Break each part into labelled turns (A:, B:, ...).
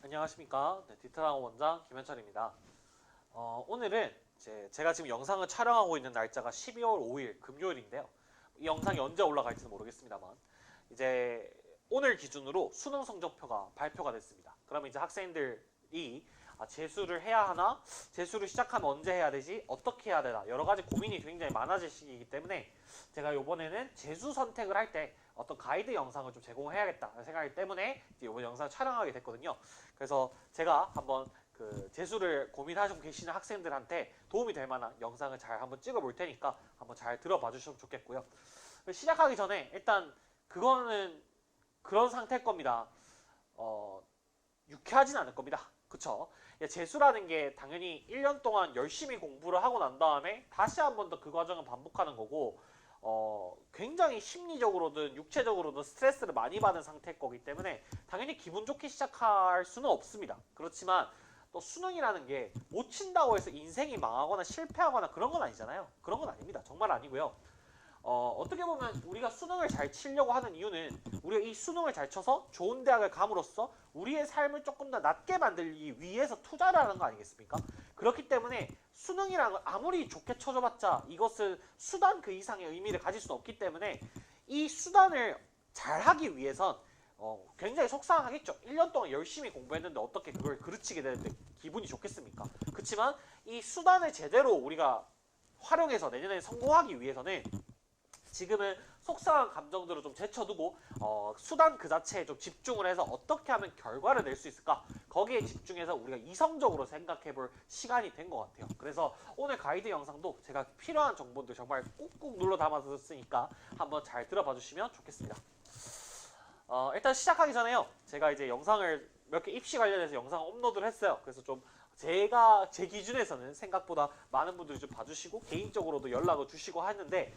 A: 안녕하십니까. 네, 디트랑 원장 김현철입니다. 오늘은 제가 지금 영상을 촬영하고 있는 날짜가 12월 5일 금요일인데요. 이 영상이 언제 올라갈지는 모르겠습니다만 이제 오늘 기준으로 수능 성적표가 발표가 됐습니다. 그러면 이제 학생들이 재수를 해야 하나? 재수를 시작하면 언제 해야 되지? 어떻게 해야 되나? 여러 가지 고민이 굉장히 많아질 시기이기 때문에 제가 이번에는 재수 선택을 할 때 어떤 가이드 영상을 좀 제공해야겠다 생각이기 때문에 이번 영상을 촬영하게 됐거든요. 그래서 제가 한번 그 재수를 고민하시고 계시는 학생들한테 도움이 될 만한 영상을 잘 한번 찍어 볼 테니까 한번 잘 들어봐 주시면 좋겠고요. 시작하기 전에 일단 그거는 그런 상태일 겁니다. 유쾌하진 않을 겁니다. 그쵸? 재수라는 게 당연히 1년 동안 열심히 공부를 하고 난 다음에 다시 한 번 더 그 과정을 반복하는 거고 굉장히 심리적으로든 육체적으로든 스트레스를 많이 받은 상태일 거기 때문에 당연히 기분 좋게 시작할 수는 없습니다. 그렇지만 또 수능이라는 게 못 친다고 해서 인생이 망하거나 실패하거나 그런 건 아니잖아요. 그런 건 아닙니다. 정말 아니고요. 어떻게 보면 우리가 수능을 잘 치려고 하는 이유는 우리가 이 수능을 잘 쳐서 좋은 대학을 감으로써 우리의 삶을 조금 더 낫게 만들기 위해서 투자를 하는 거 아니겠습니까? 그렇기 때문에 수능이라는 걸 아무리 좋게 쳐줘봤자 이것은 수단 그 이상의 의미를 가질 수는 없기 때문에 이 수단을 잘 하기 위해선 굉장히 속상하겠죠. 1년 동안 열심히 공부했는데 어떻게 그걸 그르치게 되는데 기분이 좋겠습니까? 그렇지만 이 수단을 제대로 우리가 활용해서 내년에 성공하기 위해서는 지금은 속상한 감정들을 좀 제쳐두고 수단 그 자체에 좀 집중을 해서 어떻게 하면 결과를 낼 수 있을까 거기에 집중해서 우리가 이성적으로 생각해볼 시간이 된 것 같아요. 그래서 오늘 가이드 영상도 제가 필요한 정보들 정말 꾹꾹 눌러 담아서 쓰니까 한번 잘 들어봐 주시면 좋겠습니다. 일단 시작하기 전에요. 제가 이제 영상을 몇 개 입시 관련해서 영상 업로드를 했어요. 그래서 좀 제가 제 기준에서는 생각보다 많은 분들이 좀 봐주시고 개인적으로도 연락을 주시고 하는데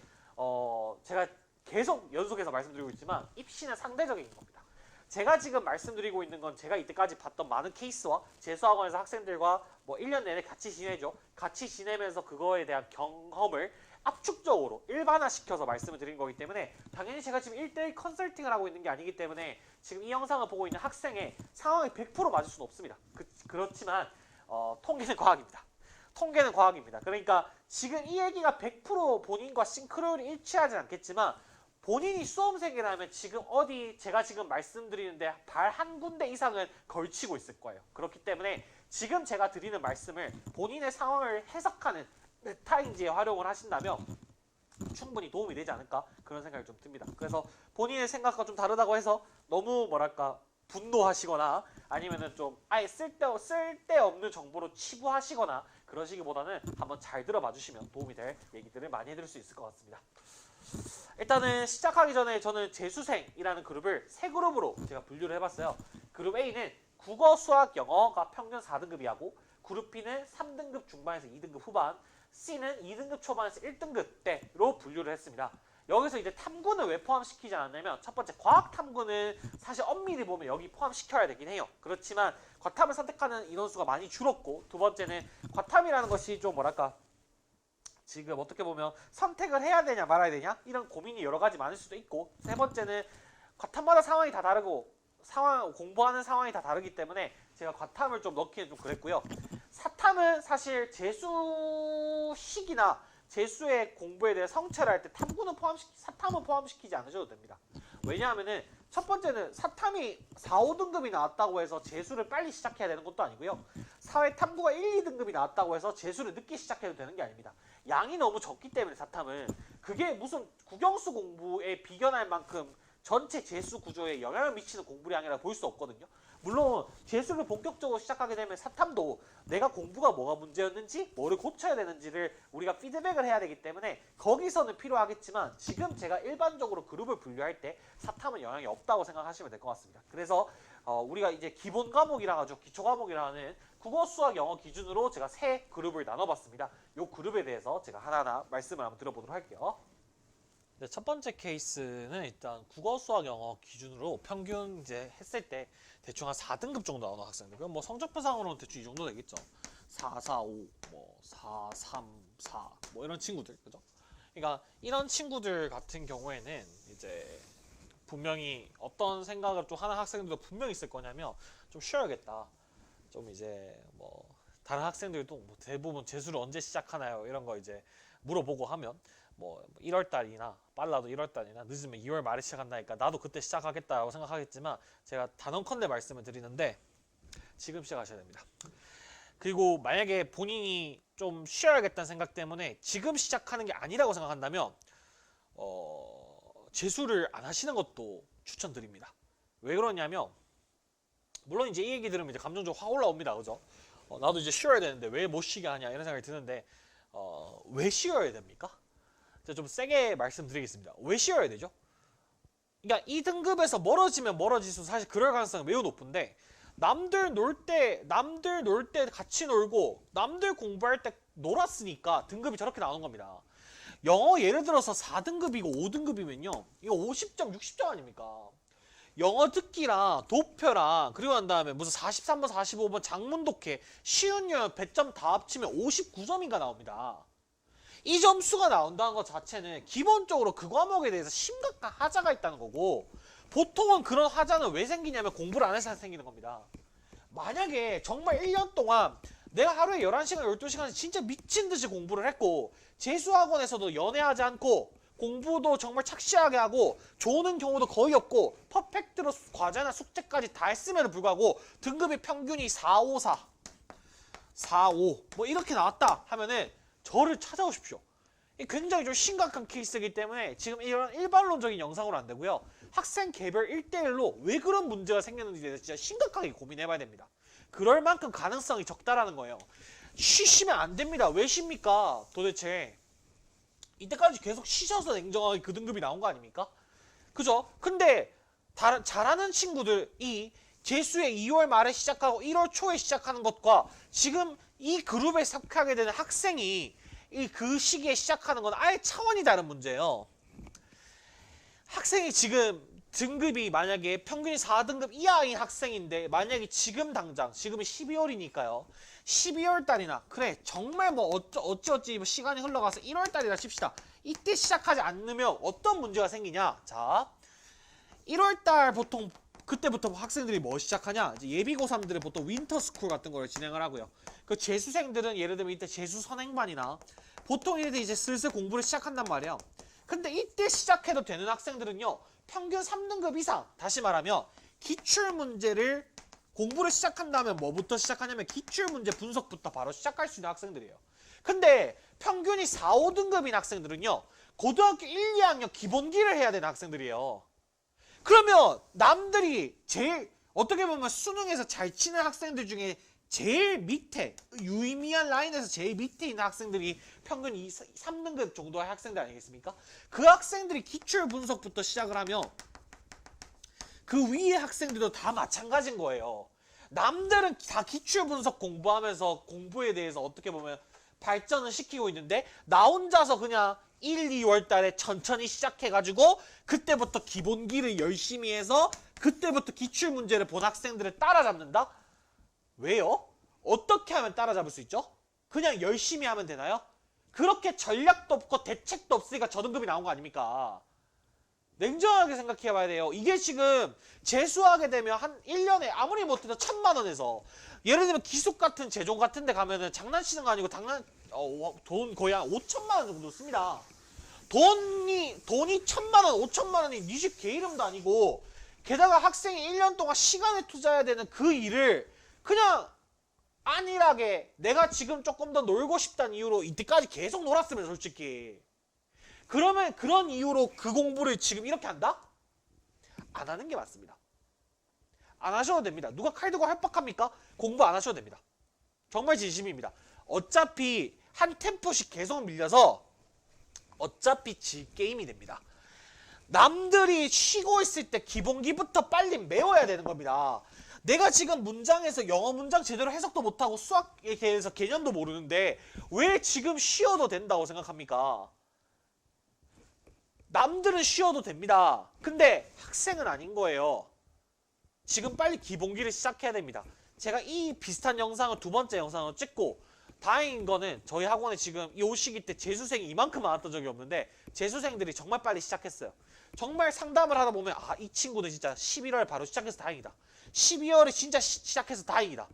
A: 제가 계속 연속해서 말씀드리고 있지만 입시는 상대적인 겁니다. 제가 지금 말씀드리고 있는 건 제가 이때까지 봤던 많은 케이스와 재수학원에서 학생들과 뭐 1년 내내 같이 지내죠. 같이 지내면서 그거에 대한 경험을 압축적으로 일반화시켜서 말씀을 드린 거기 때문에 당연히 제가 지금 1대1 컨설팅을 하고 있는 게 아니기 때문에 지금 이 영상을 보고 있는 학생의 상황이 100% 맞을 수는 없습니다. 그렇지만 통계는 과학입니다. 통계는 과학입니다. 그러니까 지금 이 얘기가 100% 본인과 싱크로율이 일치하진 않겠지만 본인이 수험생이라면 지금 어디 제가 지금 말씀드리는데 발 한 군데 이상은 걸치고 있을 거예요. 그렇기 때문에 지금 제가 드리는 말씀을 본인의 상황을 해석하는 메타인지에 활용을 하신다면 충분히 도움이 되지 않을까 그런 생각이 좀 듭니다. 그래서 본인의 생각과 좀 다르다고 해서 너무 뭐랄까 분노하시거나 아니면은 좀 아예 쓸데없는 정보로 치부하시거나 그러시기보다는 한번 잘 들어봐 주시면 도움이 될 얘기들을 많이 해드릴 수 있을 것 같습니다. 일단은 시작하기 전에 저는 재수생이라는 그룹을 세 그룹으로 제가 분류를 해봤어요. 그룹 A는 국어, 수학, 영어가 평균 4등급이하고 그룹 B는 3등급 중반에서 2등급 후반, C는 2등급 초반에서 1등급대로 분류를 했습니다. 여기서 이제 탐구는 왜 포함시키지 않았냐면 첫 번째 과학 탐구는 사실 엄밀히 보면 여기 포함시켜야 되긴 해요. 그렇지만 과탐을 선택하는 인원수가 많이 줄었고 두 번째는 과탐이라는 것이 좀 뭐랄까 지금 어떻게 보면 선택을 해야 되냐 말아야 되냐 이런 고민이 여러 가지 많을 수도 있고 세 번째는 과탐마다 상황이 다 다르고 공부하는 상황이 다 다르기 때문에 제가 과탐을 좀 넣기는 좀 그랬고요. 사탐은 사실 재수식이나 재수의 공부에 대해 성찰을 할 때 사탐은 포함시키지 않으셔도 됩니다. 왜냐하면은 첫 번째는 사탐이 4, 5등급이 나왔다고 해서 재수를 빨리 시작해야 되는 것도 아니고요. 사회 탐구가 1, 2등급이 나왔다고 해서 재수를 늦게 시작해도 되는 게 아닙니다. 양이 너무 적기 때문에 사탐은 그게 무슨 국영수 공부에 비견할 만큼 전체 재수 구조에 영향을 미치는 공부량이라 볼 수 없거든요. 물론 재수를 본격적으로 시작하게 되면 사탐도 내가 공부가 뭐가 문제였는지 뭐를 고쳐야 되는지를 우리가 피드백을 해야 되기 때문에 거기서는 필요하겠지만 지금 제가 일반적으로 그룹을 분류할 때 사탐은 영향이 없다고 생각하시면 될 것 같습니다. 그래서 우리가 이제 기본 과목이라 하죠. 기초 과목이라 하는 국어, 수학, 영어 기준으로 제가 세 그룹을 나눠봤습니다. 이 그룹에 대해서 제가 하나하나 말씀을 한번 들어보도록 할게요. 네, 첫 번째 케이스는 일단 국어, 수학, 영어 기준으로 평균 이제 했을 때 대충 한 4등급 정도 나오는 학생들. 그럼 뭐 성적표상으로는 대충 이 정도 되겠죠. 4, 4, 5, 뭐 4, 3, 4, 뭐 이런 친구들, 그죠? 그러니까 이런 친구들 같은 경우에는 이제 분명히 어떤 생각을 또 하는 학생들도 분명히 있을 거냐면 좀 쉬어야겠다. 좀 이제 뭐 다른 학생들도 뭐 대부분 재수를 언제 시작하나요? 이런 거 이제 물어보고 하면 뭐 1월 달이나 빨라도 1월 달이나 늦으면 2월 말에 시작한다니까 나도 그때 시작하겠다고 생각하겠지만 제가 단언컨대 말씀을 드리는데 지금 시작하셔야 됩니다. 그리고 만약에 본인이 좀 쉬어야겠다는 생각 때문에 지금 시작하는 게 아니라고 생각한다면 재수를 안 하시는 것도 추천드립니다. 왜 그러냐면 물론 이제 이 얘기 들으면 이제 감정적으로 확 올라옵니다. 그죠? 나도 이제 쉬어야 되는데 왜 못 쉬게 하냐 이런 생각이 드는데 왜 쉬어야 됩니까? 제가 좀 세게 말씀드리겠습니다. 왜 쉬어야 되죠? 그러니까 이 등급에서 멀어지면 멀어질수록 사실 그럴 가능성이 매우 높은데 남들 놀 때 같이 놀고 남들 공부할 때 놀았으니까 등급이 저렇게 나오는 겁니다. 영어 예를 들어서 4등급이고 5등급이면요. 이거 50점, 60점 아닙니까? 영어 듣기랑 도표랑 그리고 난 다음에 무슨 43번, 45번 장문 독해 쉬운 영역 100점 다 합치면 59점인가 나옵니다. 이 점수가 나온다는 것 자체는 기본적으로 그 과목에 대해서 심각한 하자가 있다는 거고 보통은 그런 하자는 왜 생기냐면 공부를 안 해서 생기는 겁니다. 만약에 정말 1년 동안 내가 하루에 11시간, 12시간씩 진짜 미친 듯이 공부를 했고 재수학원에서도 연애하지 않고 공부도 정말 착실하게 하고 조는 경우도 거의 없고 퍼펙트로 과제나 숙제까지 다 했음에도 불구하고 등급이 평균이 4, 5, 4, 4, 5 뭐 이렇게 나왔다 하면은 저를 찾아오십시오. 굉장히 좀 심각한 케이스이기 때문에 지금 이런 일반론적인 영상으로 안 되고요. 학생 개별 1대1로 왜 그런 문제가 생겼는지에 대해서 진짜 심각하게 고민해봐야 됩니다. 그럴 만큼 가능성이 적다라는 거예요. 쉬시면 안 됩니다. 왜 쉽니까? 도대체 이때까지 계속 쉬셔서 냉정하게 그 등급이 나온 거 아닙니까? 그죠? 근데 잘하는 친구들이 재수에 2월 말에 시작하고 1월 초에 시작하는 것과 지금 이 그룹에 속하게 되는 학생이 그 시기에 시작하는 건 아예 차원이 다른 문제예요. 학생이 지금 등급이 만약에 평균이 4등급 이하인 학생인데 만약에 지금 당장 지금이 12월이니까요. 12월 달이나 그래 정말 뭐 어찌 뭐 시간이 흘러가서 1월 달이라 칩시다. 이때 시작하지 않으면 어떤 문제가 생기냐? 자, 1월 달 보통 그때부터 학생들이 뭐 시작하냐? 이제 예비고3들은 보통 윈터스쿨 같은 걸 진행을 하고요. 그 재수생들은 예를 들면 이때 재수 선행반이나 보통 얘들 이제 슬슬 공부를 시작한단 말이에요. 근데 이때 시작해도 되는 학생들은요. 평균 3등급 이상, 다시 말하면 기출문제를 공부를 시작한다면 뭐부터 시작하냐면 기출문제 분석부터 바로 시작할 수 있는 학생들이에요. 근데 평균이 4, 5등급인 학생들은요. 고등학교 1, 2학년 기본기를 해야 되는 학생들이에요. 그러면 남들이 제일 어떻게 보면 수능에서 잘 치는 학생들 중에 제일 밑에 유의미한 라인에서 제일 밑에 있는 학생들이 평균 3등급 정도의 학생들 아니겠습니까? 그 학생들이 기출 분석부터 시작을 하면 그 위의 학생들도 다 마찬가지인 거예요. 남들은 다 기출 분석 공부하면서 공부에 대해서 어떻게 보면 발전을 시키고 있는데 나 혼자서 그냥 1, 2월 달에 천천히 시작해가지고 그때부터 기본기를 열심히 해서 그때부터 기출문제를 본 학생들을 따라잡는다? 왜요? 어떻게 하면 따라잡을 수 있죠? 그냥 열심히 하면 되나요? 그렇게 전략도 없고 대책도 없으니까 저등급이 나온 거 아닙니까? 냉정하게 생각해 봐야 돼요. 이게 지금 재수하게 되면 한 1년에 아무리 못해도 1,000만 원에서 예를 들면 기숙 같은 재종 같은 데 가면은 장난치는 거 아니고 돈 거의 한 5천만 원 정도 씁니다. 돈이 1,000만 원, 5천만 원이 네 집 개 이름도 아니고 게다가 학생이 1년 동안 시간을 투자해야 되는 그 일을 그냥 안일하게 내가 지금 조금 더 놀고 싶다는 이유로 이때까지 계속 놀았으면 솔직히 그러면 그런 이유로 그 공부를 지금 이렇게 한다? 안 하는 게 맞습니다. 안 하셔도 됩니다. 누가 칼 들고 할박합니까? 공부 안 하셔도 됩니다. 정말 진심입니다. 어차피 한 템포씩 계속 밀려서 어차피 질 게임이 됩니다. 남들이 쉬고 있을 때 기본기부터 빨리 메워야 되는 겁니다. 내가 지금 문장에서 영어 문장 제대로 해석도 못하고 수학에 대해서 개념도 모르는데 왜 지금 쉬어도 된다고 생각합니까? 남들은 쉬어도 됩니다. 근데 학생은 아닌 거예요. 지금 빨리 기본기를 시작해야 됩니다. 제가 이 비슷한 영상을 두 번째 영상을 찍고 다행인 거는 저희 학원에 지금 이 시기 때 재수생이 이만큼 많았던 적이 없는데 재수생들이 정말 빨리 시작했어요. 정말 상담을 하다 보면 이 친구는 진짜 11월 바로 시작해서 다행이다. 12월에 진짜 시작해서 다행이다.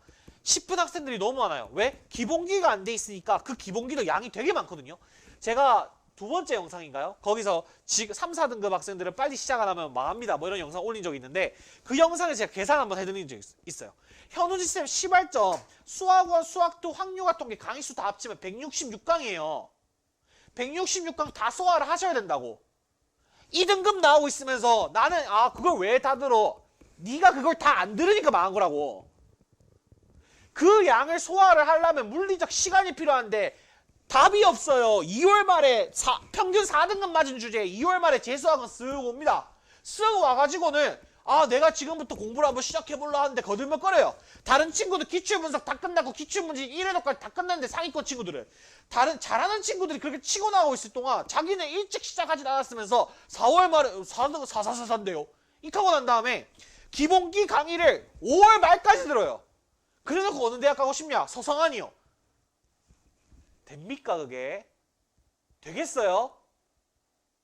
A: 10분 학생들이 너무 많아요. 왜? 기본기가 안 돼 있으니까 그 기본기도 양이 되게 많거든요. 제가 두 번째 영상인가요? 거기서 지금 3, 4등급 학생들은 빨리 시작 안 하면 망합니다. 뭐 이런 영상 올린 적이 있는데 그 영상에 제가 계산 한번 해드린 적이 있어요. 현우지쌤 시발점 수학원, 수학2, 확률과 통계 강의수 다 합치면 166강이에요. 166강 다 소화를 하셔야 된다고. 2등급 나오고 있으면서 나는 그걸 왜 다 들어? 네가 그걸 다 안 들으니까 망한 거라고. 그 양을 소화를 하려면 물리적 시간이 필요한데 답이 없어요. 2월 말에 평균 4등급 맞은 주제에 2월 말에 재수학은 쓱 옵니다. 쓱 와가지고는 내가 지금부터 공부를 한번 시작해보려 하는데 거들먹거려요. 다른 친구들 기출분석 다 끝나고 기출문제 1회도까지 다 끝났는데 상위권 친구들은 잘하는 친구들이 그렇게 치고 나가고 있을 동안 자기는 일찍 시작하지 않았으면서 4월 말에 4등급 444인데요. 이렇게 하고 난 다음에 기본기 강의를 5월 말까지 들어요. 그래놓고 어느 대학 가고 싶냐? 서성한이요. 됩니까 그게? 되겠어요?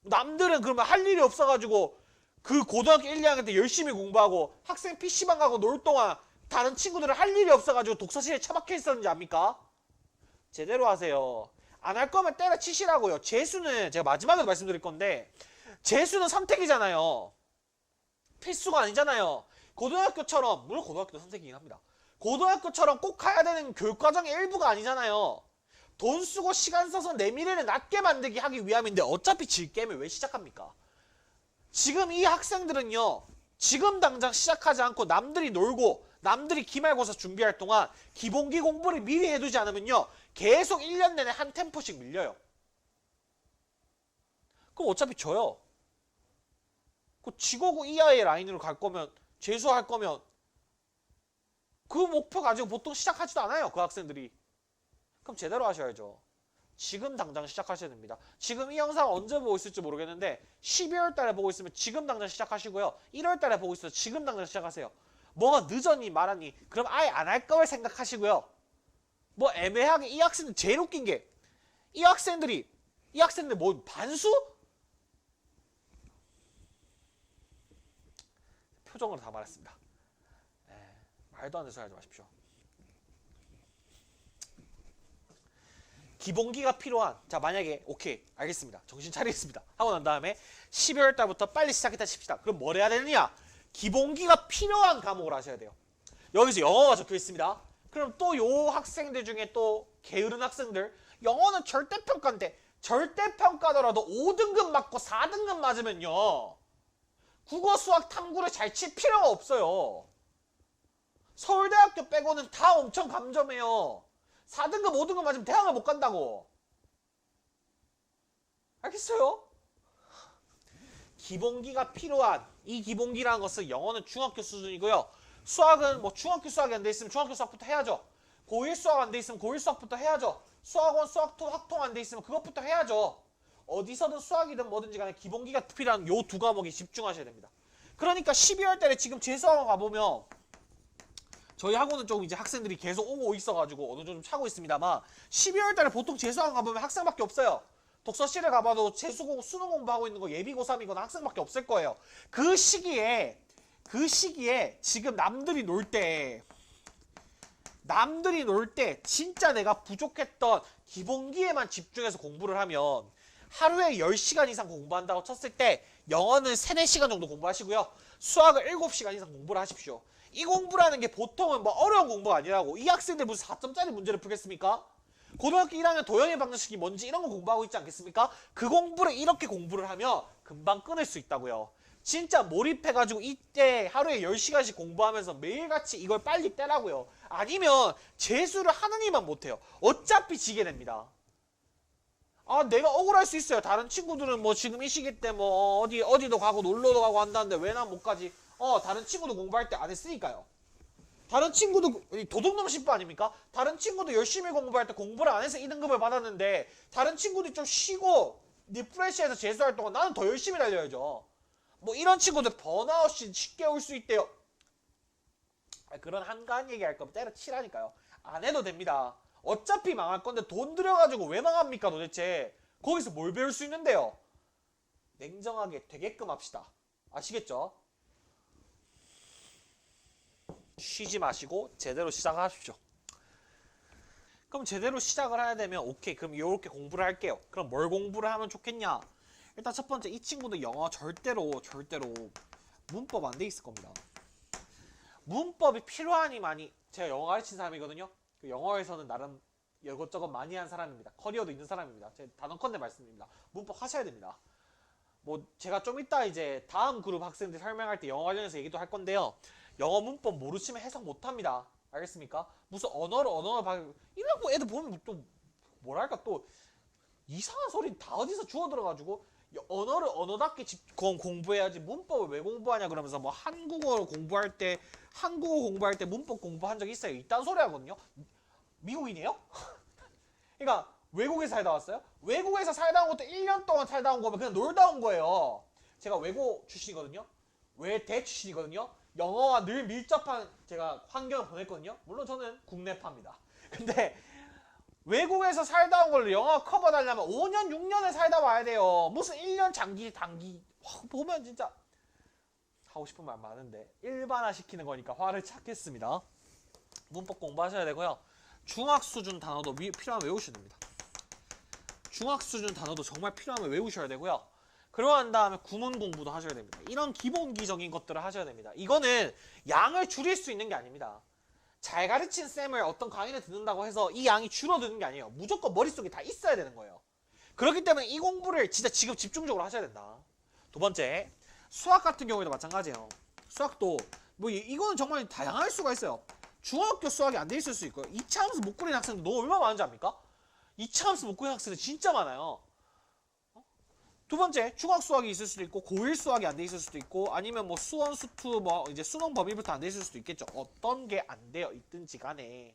A: 남들은 그러면 할 일이 없어가지고 그 고등학교 1, 2학년 때 열심히 공부하고 학생 PC방 가고 놀 동안 다른 친구들은 할 일이 없어가지고 독서실에 처박혀 있었는지 압니까? 제대로 하세요. 안 할 거면 때려치시라고요. 재수는 제가 마지막으로 말씀드릴 건데 재수는 선택이잖아요. 필수가 아니잖아요. 고등학교처럼 물론 고등학교도 선택이긴 합니다. 고등학교처럼 꼭 가야 되는 교육과정의 일부가 아니잖아요. 돈 쓰고 시간 써서 내 미래를 낮게 만들기 하기 위함인데 어차피 질 게임을 왜 시작합니까? 지금 이 학생들은요. 지금 당장 시작하지 않고 남들이 놀고 남들이 기말고사 준비할 동안 기본기 공부를 미리 해두지 않으면요. 계속 1년 내내 한 템포씩 밀려요. 그럼 어차피 져요. 그 지고고 이하의 라인으로 갈 거면 재수할 거면 그 목표 가지고 보통 시작하지도 않아요. 그 학생들이. 그럼 제대로 하셔야죠. 지금 당장 시작하셔야 됩니다. 지금 이 영상 언제 보고 있을지 모르겠는데 12월 달에 보고 있으면 지금 당장 시작하시고요. 1월 달에 보고 있으면 지금 당장 시작하세요. 뭐가 늦었니 말았니 그럼 아예 안 할 걸 생각하시고요. 뭐 애매하게 이 학생들 제일 웃긴 게 이 학생들 뭐 반수? 표정으로 다 말했습니다. 말도 안 되는 소리 하지 마십시오. 기본기가 필요한 자 만약에 오케이 알겠습니다. 정신 차리겠습니다. 하고 난 다음에 12월 달부터 빨리 시작했다 칩시다. 그럼 뭘 해야 되느냐? 기본기가 필요한 과목을 하셔야 돼요. 여기서 영어가 적혀 있습니다. 그럼 또 요 학생들 중에 또 게으른 학생들 영어는 절대평가인데 절대평가더라도 5등급 맞고 4등급 맞으면요. 국어 수학 탐구를 잘 칠 필요가 없어요. 서울대학교 빼고는 다 엄청 감점해요. 4등급 5등급 맞으면 대학을 못 간다고. 알겠어요? 기본기가 필요한 이 기본기라는 것은 영어는 중학교 수준이고요. 수학은 뭐 중학교 수학이 안 돼 있으면 중학교 수학부터 해야죠. 고1 수학 안 돼 있으면 고1 수학부터 해야죠. 수학원 수학2 확통 안 돼 있으면 그것부터 해야죠. 어디서든 수학이든 뭐든지 간에 기본기가 필요한 요 두 과목에 집중하셔야 됩니다. 그러니까 12월 달에 지금 재수학원 가보면 저희 학원은 좀 이제 학생들이 계속 오고 있어가지고 어느 정도 차고 있습니다만 12월 달에 보통 재수학원 가보면 학생밖에 없어요. 독서실에 가봐도 재수공 수능 공부하고 있는 거 예비 고3이거나 학생밖에 없을 거예요. 그 시기에 지금 남들이 놀 때 진짜 내가 부족했던 기본기에만 집중해서 공부를 하면 하루에 10시간 이상 공부한다고 쳤을 때 영어는 3, 4시간 정도 공부하시고요. 수학을 7시간 이상 공부를 하십시오. 이 공부라는 게 보통은 뭐 어려운 공부가 아니라고. 이 학생들 무슨 4점짜리 문제를 풀겠습니까? 고등학교 1학년 도형의 방정식이 뭔지 이런 거 공부하고 있지 않겠습니까? 그 공부를 이렇게 공부를 하면 금방 끊을 수 있다고요. 진짜 몰입해가지고 이때 하루에 10시간씩 공부하면서 매일같이 이걸 빨리 떼라고요. 아니면 재수를 하는 이만 못해요. 어차피 지게 됩니다. 내가 억울할 수 있어요. 다른 친구들은 뭐 지금 이 시기 때 뭐 어디도 가고 놀러도 가고 한다는데 왜 난 못 가지? 다른 친구도 공부할 때 안 했으니까요. 다른 친구도 도둑놈 신부 아닙니까? 다른 친구도 열심히 공부할 때 공부를 안 해서 2등급을 받았는데 다른 친구들이 좀 쉬고 리프레시해서 재수할 동안 나는 더 열심히 달려야죠. 뭐 이런 친구들 번아웃이 쉽게 올 수 있대요. 그런 한가한 얘기할 거면 때려치라니까요. 안 해도 됩니다. 어차피 망할 건데 돈 들여가지고 왜 망합니까 도대체. 거기서 뭘 배울 수 있는데요. 냉정하게 되게끔 합시다. 아시겠죠? 쉬지 마시고 제대로 시작하십시오. 그럼 제대로 시작을 해야 되면 오케이 그럼 이렇게 공부를 할게요. 그럼 뭘 공부를 하면 좋겠냐? 일단 첫 번째 이 친구도 영어 절대로 문법 안 돼 있을 겁니다. 문법이 필요하니 많이 제가 영어 가르친 사람이거든요. 그 영어에서는 나름 이것저것 많이 한 사람입니다. 커리어도 있는 사람입니다. 제 단언컨대 말씀드립니다. 문법 하셔야 됩니다. 뭐 제가 좀 이따 이제 다음 그룹 학생들 설명할 때 영어 관련해서 얘기도 할 건데요. 영어 문법 모르시면 해석 못합니다. 알겠습니까? 무슨 언어를 이러고 애들 보면 또 뭐랄까 또 이상한 소리 다 어디서 주워 들어가지고 언어를 언어답게 공부해야지 문법을 왜 공부하냐 그러면서 뭐 한국어 공부할 때 문법 공부한 적 있어요? 이딴 소리 하거든요. 미국인이에요? 그러니까 외국에서 살다 왔어요? 외국에서 살다 온 것도 1년 동안 살다 온 거면 그냥 놀다 온 거예요. 제가 외고 출신이거든요. 외대 출신이거든요. 영어와 늘 밀접한 제가 환경을 보냈거든요. 물론 저는 국내파입니다. 근데 외국에서 살다 온 걸로 영어 커버하려면 5년, 6년을 살다 와야 돼요. 무슨 1년 단기. 보면 진짜 하고 싶은 말 많은데 일반화 시키는 거니까 화를 찾겠습니다. 문법 공부하셔야 되고요. 중학 수준 단어도 필요하면 외우셔야 됩니다. 중학 수준 단어도 정말 필요하면 외우셔야 되고요. 그러고 난 다음에 구문 공부도 하셔야 됩니다. 이런 기본기적인 것들을 하셔야 됩니다. 이거는 양을 줄일 수 있는 게 아닙니다. 잘 가르친 쌤을 어떤 강의를 듣는다고 해서 이 양이 줄어드는 게 아니에요. 무조건 머릿속에 다 있어야 되는 거예요. 그렇기 때문에 이 공부를 진짜 지금 집중적으로 하셔야 된다. 두 번째, 수학 같은 경우에도 마찬가지예요. 수학도 뭐 이거는 정말 다양할 수가 있어요. 중학교 수학이 안 돼 있을 수 있고요. 2차 함수 못 구리는 학생들 너무 얼마나 많은지 압니까? 2차 함수 못 구리는 학생들 진짜 많아요. 두 번째, 중학 수학이 있을 수도 있고 고1 수학이 안 돼 있을 수도 있고 아니면 뭐 수원, 수투 뭐 이제 수능 범위부터 안 돼 있을 수도 있겠죠. 어떤 게 안 되어 있든지 간에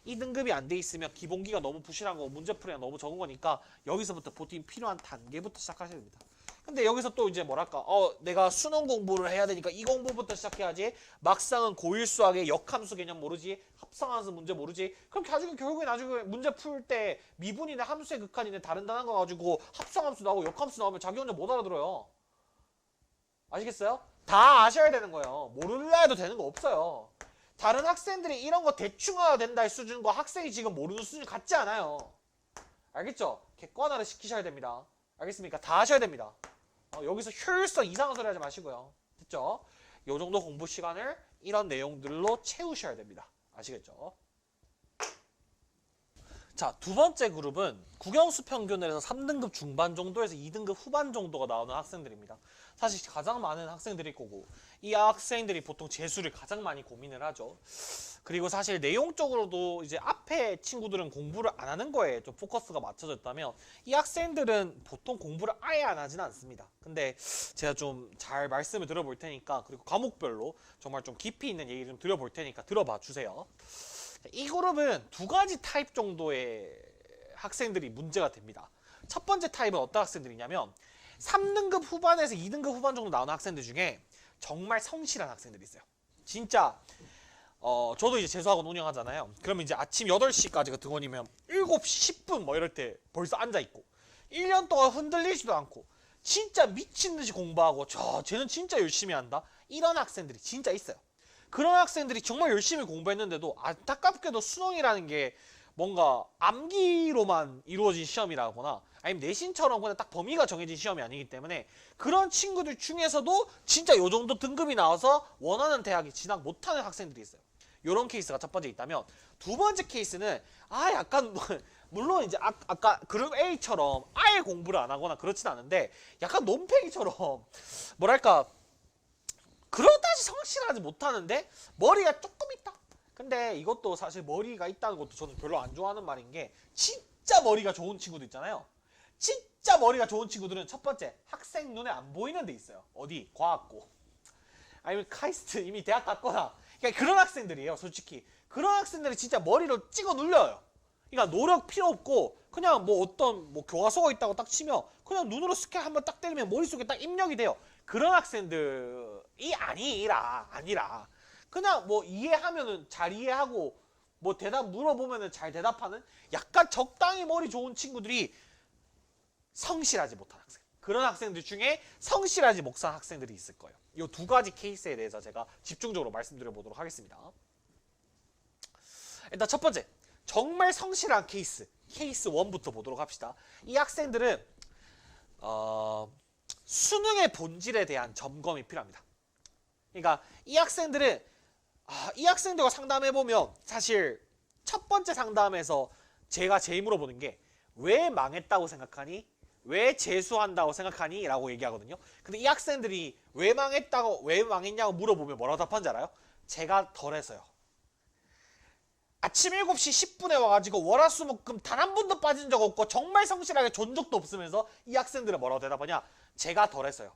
A: 이 등급이 안 돼 있으면 기본기가 너무 부실한 거고 문제풀이가 너무 적은 거니까 여기서부터 보팅 필요한 단계부터 시작하셔야 됩니다. 근데 여기서 또 이제 뭐랄까 내가 수능 공부를 해야 되니까 이 공부부터 시작해야지 막상은 고1 수학의 역함수 개념 모르지 합성함수 문제 모르지 그럼 결국에 나중에 문제 풀 때 미분이나 함수의 극한이나 다른 단어인 거 가지고 합성함수 나오고 역함수 나오면 자기 혼자 못 알아들어요. 아시겠어요? 다 아셔야 되는 거예요. 모를라 해도 되는 거 없어요. 다른 학생들이 이런 거 대충 알아야 된다의 수준과 학생이 지금 모르는 수준 같지 않아요. 알겠죠? 객관화를 시키셔야 됩니다. 알겠습니까? 다 하셔야 됩니다. 여기서 효율성 이상한 소리 하지 마시고요. 됐죠? 요 정도 공부 시간을 이런 내용들로 채우셔야 됩니다. 아시겠죠? 자, 두 번째 그룹은 국영수 평균을 해서 3등급 중반 정도에서 2등급 후반 정도가 나오는 학생들입니다. 사실 가장 많은 학생들일 거고 이 학생들이 보통 재수를 가장 많이 고민을 하죠. 그리고 사실 내용적으로도 이제 앞에 친구들은 공부를 안 하는 거에 좀 포커스가 맞춰져 있다면 이 학생들은 보통 공부를 아예 안 하진 않습니다. 근데 제가 좀 잘 말씀을 들어볼 테니까 그리고 과목별로 정말 좀 깊이 있는 얘기 좀 드려볼 테니까 들어봐 주세요. 이 그룹은 두 가지 타입 정도의 학생들이 문제가 됩니다. 첫 번째 타입은 어떤 학생들이냐면 3등급 후반에서 2등급 후반 정도 나오는 학생들 중에 정말 성실한 학생들이 있어요. 진짜 저도 이제 재수학원 운영하잖아요. 그러면 이제 아침 8시까지가 등원이면 7시 10분 뭐 이럴 때 벌써 앉아있고 1년 동안 흔들리지도 않고 진짜 미친듯이 공부하고 쟤는 진짜 열심히 한다. 이런 학생들이 진짜 있어요. 그런 학생들이 정말 열심히 공부했는데도 안타깝게도 수능이라는 게 뭔가 암기로만 이루어진 시험이라거나 아니면 내신처럼 그냥 딱 범위가 정해진 시험이 아니기 때문에 그런 친구들 중에서도 진짜 요 정도 등급이 나와서 원하는 대학에 진학 못하는 학생들이 있어요. 요런 케이스가 첫 번째 있다면 두 번째 케이스는 약간 물론 이제 아까 그룹 A처럼 아예 공부를 안 하거나 그렇진 않은데 약간 논팽이처럼 뭐랄까 그렇다지 성실하지 못하는데 머리가 조금 있다. 근데 이것도 사실 머리가 있다는 것도 저는 별로 안 좋아하는 말인 게 진짜 머리가 좋은 친구들 있잖아요. 진짜 머리가 좋은 친구들은 첫 번째 학생 눈에 안 보이는 데 있어요. 어디? 과학고 아니면 카이스트 이미 대학 갔거나 그러니까 그런 학생들이에요. 솔직히 그런 학생들이 진짜 머리로 찍어 눌려요. 그러니까 노력 필요 없고 그냥 뭐 어떤 뭐 교과서가 있다고 딱 치면 그냥 눈으로 스캔 한번 딱 때리면 머릿속에 딱 입력이 돼요. 그런 학생들이 아니라 그냥 뭐 이해하면은 잘 이해하고 뭐 대답 물어보면은 잘 대답하는 약간 적당히 머리 좋은 친구들이 성실하지 못한 학생. 그런 학생들 중에 성실하지 못한 학생들이 있을 거예요. 이 두 가지 케이스에 대해서 제가 집중적으로 말씀드려 보도록 하겠습니다. 일단 첫 번째, 정말 성실한 케이스 1부터 보도록 합시다. 이 학생들은 수능의 본질에 대한 점검이 필요합니다. 그러니까 이 학생들과 상담해보면 사실 첫 번째 상담에서 제가 제일 물어보는 게 왜 망했다고 생각하니? 왜 재수한다고 생각하니? 라고 얘기하거든요. 근데 이 학생들이 왜 망했냐고 물어보면 뭐라고 답하는지 알아요? 제가 덜해서요. 아침 7시 10분에 와가지고 월화수목금 단 한 번도 빠진 적 없고 정말 성실하게 존 적도 없으면서 이 학생들은 뭐라고 대답하냐? 제가 덜해서요.